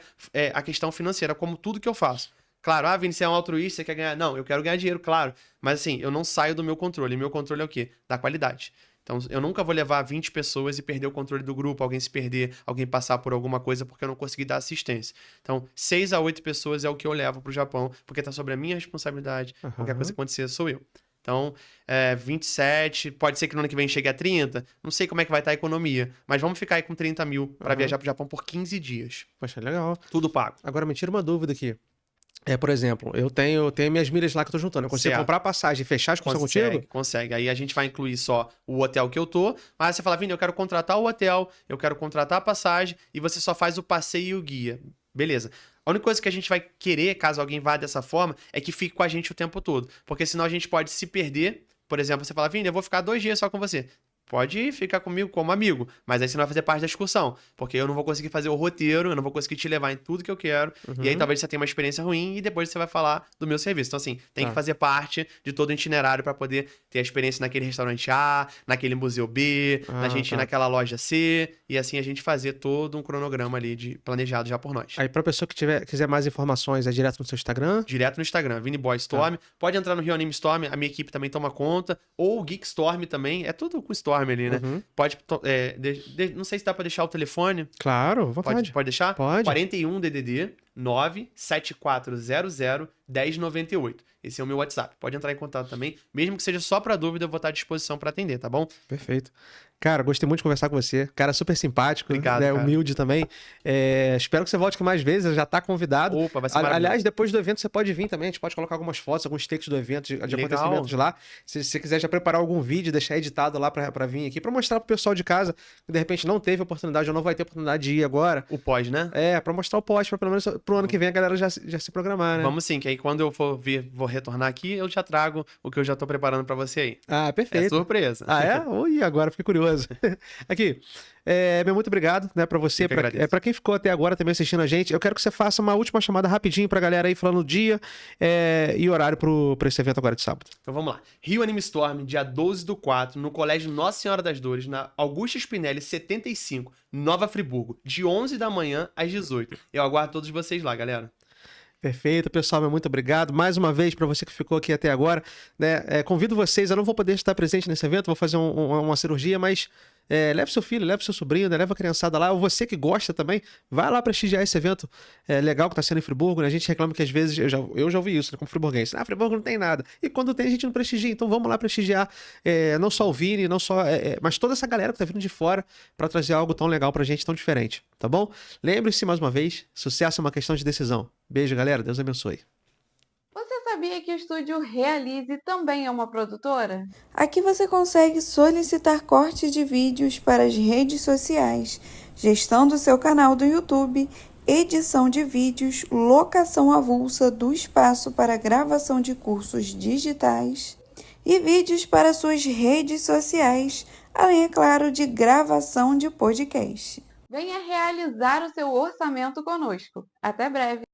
Speaker 4: a questão financeira, como tudo que eu faço. Claro, Vini, você é um altruísta, você quer ganhar... Não, eu quero ganhar dinheiro, claro. Mas assim, eu não saio do meu controle. Meu controle é o quê? Da qualidade. Então, eu nunca vou levar 20 pessoas e perder o controle do grupo, alguém se perder, alguém passar por alguma coisa porque eu não consegui dar assistência. Então, 6 a 8 pessoas é o que eu levo pro Japão, porque tá sobre a minha responsabilidade. Qualquer coisa que acontecer, sou eu. Então, 27, pode ser que no ano que vem chegue a 30, não sei como é que vai estar a economia, mas vamos ficar aí com 30 mil para viajar pro Japão por 15 dias.
Speaker 3: Poxa, legal.
Speaker 4: Tudo pago.
Speaker 3: Agora, me tira uma dúvida aqui. Por exemplo, eu tenho minhas milhas lá que eu tô juntando. Eu consigo
Speaker 4: Certo.
Speaker 3: comprar passagem e fechar as coisas contigo?
Speaker 4: Consegue. Aí a gente vai incluir só o hotel que eu tô. Mas você fala, Vini, eu quero contratar o hotel, eu quero contratar a passagem e você só faz o passeio e o guia. Beleza. A única coisa que a gente vai querer, caso alguém vá dessa forma, é que fique com a gente o tempo todo. Porque senão a gente pode se perder. Por exemplo, você fala, Vini, eu vou ficar 2 dias só com você. Pode ficar comigo como amigo, mas aí você não vai fazer parte da excursão, porque eu não vou conseguir fazer o roteiro, eu não vou conseguir te levar em tudo que eu quero, e aí talvez você tenha uma experiência ruim e depois você vai falar do meu serviço. Então, assim, tem que fazer parte de todo o itinerário para poder ter a experiência naquele restaurante A, naquele museu B, na gente ir naquela loja C, e assim a gente fazer todo um cronograma ali planejado já por nós.
Speaker 3: Aí, pra pessoa que quiser mais informações, é direto no seu Instagram?
Speaker 4: Direto no Instagram, Vini Boy Storm. Pode entrar no Rio Anime Storm, a minha equipe também toma conta. Ou o Geek Storm também, é tudo com Storm ali, né? Pode, não sei se dá pra deixar o telefone.
Speaker 3: Claro, vontade.
Speaker 4: Pode deixar?
Speaker 3: Pode.
Speaker 4: 41 DDD 97400-1098. Esse é o meu WhatsApp. Pode entrar em contato também. Mesmo que seja só para dúvida, eu vou estar à disposição para atender, tá bom?
Speaker 3: Perfeito. Cara, gostei muito de conversar com você. Cara, super simpático,
Speaker 4: Obrigado,
Speaker 3: né?
Speaker 4: cara.
Speaker 3: Humilde também. Espero que você volte aqui mais vezes, já tá convidado.
Speaker 4: Opa, vai ser maravilhoso.
Speaker 3: Aliás, depois do evento você pode vir também, a gente pode colocar algumas fotos, alguns takes do evento, de
Speaker 4: Legal.
Speaker 3: acontecimentos lá. Se você quiser já preparar algum vídeo, deixar editado lá pra vir aqui, pra mostrar pro pessoal de casa que de repente não teve oportunidade ou não vai ter oportunidade de ir agora.
Speaker 4: O pós, né?
Speaker 3: Pra mostrar o post, pra pelo menos pro ano que vem a galera já se programar, né?
Speaker 4: Vamos sim, que aí quando eu for vir, vou retornar aqui, eu já trago o que eu já tô preparando pra você aí.
Speaker 3: Ah,
Speaker 4: É
Speaker 3: perfeito.
Speaker 4: surpresa.
Speaker 3: Ah, é? Ui, agora fiquei curioso. Aqui, meu muito obrigado, né, pra você,
Speaker 4: Eu que agradeço.
Speaker 3: pra quem ficou até agora também assistindo a gente. Eu quero que você faça uma última chamada rapidinho pra galera aí, falando o dia e horário pra esse evento agora de sábado.
Speaker 4: Então vamos lá. Rio Anime Storm, dia 12/4, no Colégio Nossa Senhora das Dores, na Augusta Spinelli 75, Nova Friburgo, de 11 da manhã às 18. Eu aguardo todos vocês lá, galera.
Speaker 3: Perfeito, pessoal, meu muito obrigado. Mais uma vez, para você que ficou aqui até agora, né? Convido vocês, eu não vou poder estar presente nesse evento, vou fazer uma cirurgia, mas leve seu filho, leve seu sobrinho, né? Leva a criançada lá, ou você que gosta também, vai lá prestigiar esse evento legal que está sendo em Friburgo, né? A gente reclama que às vezes, eu já ouvi isso, né, como friburguense, Friburgo não tem nada, e quando tem a gente não prestigia, então vamos lá prestigiar não só o Vini, não só, mas toda essa galera que tá vindo de fora para trazer algo tão legal pra gente, tão diferente, tá bom? Lembre-se mais uma vez, sucesso é uma questão de decisão. Beijo, galera, Deus abençoe.
Speaker 1: Você sabia que o estúdio Realize também é uma produtora?
Speaker 2: Aqui você consegue solicitar corte de vídeos para as redes sociais, gestão do seu canal do YouTube, edição de vídeos, locação avulsa do espaço para gravação de cursos digitais e vídeos para suas redes sociais, além, é claro, de gravação de podcast.
Speaker 1: Venha realizar o seu orçamento conosco. Até breve!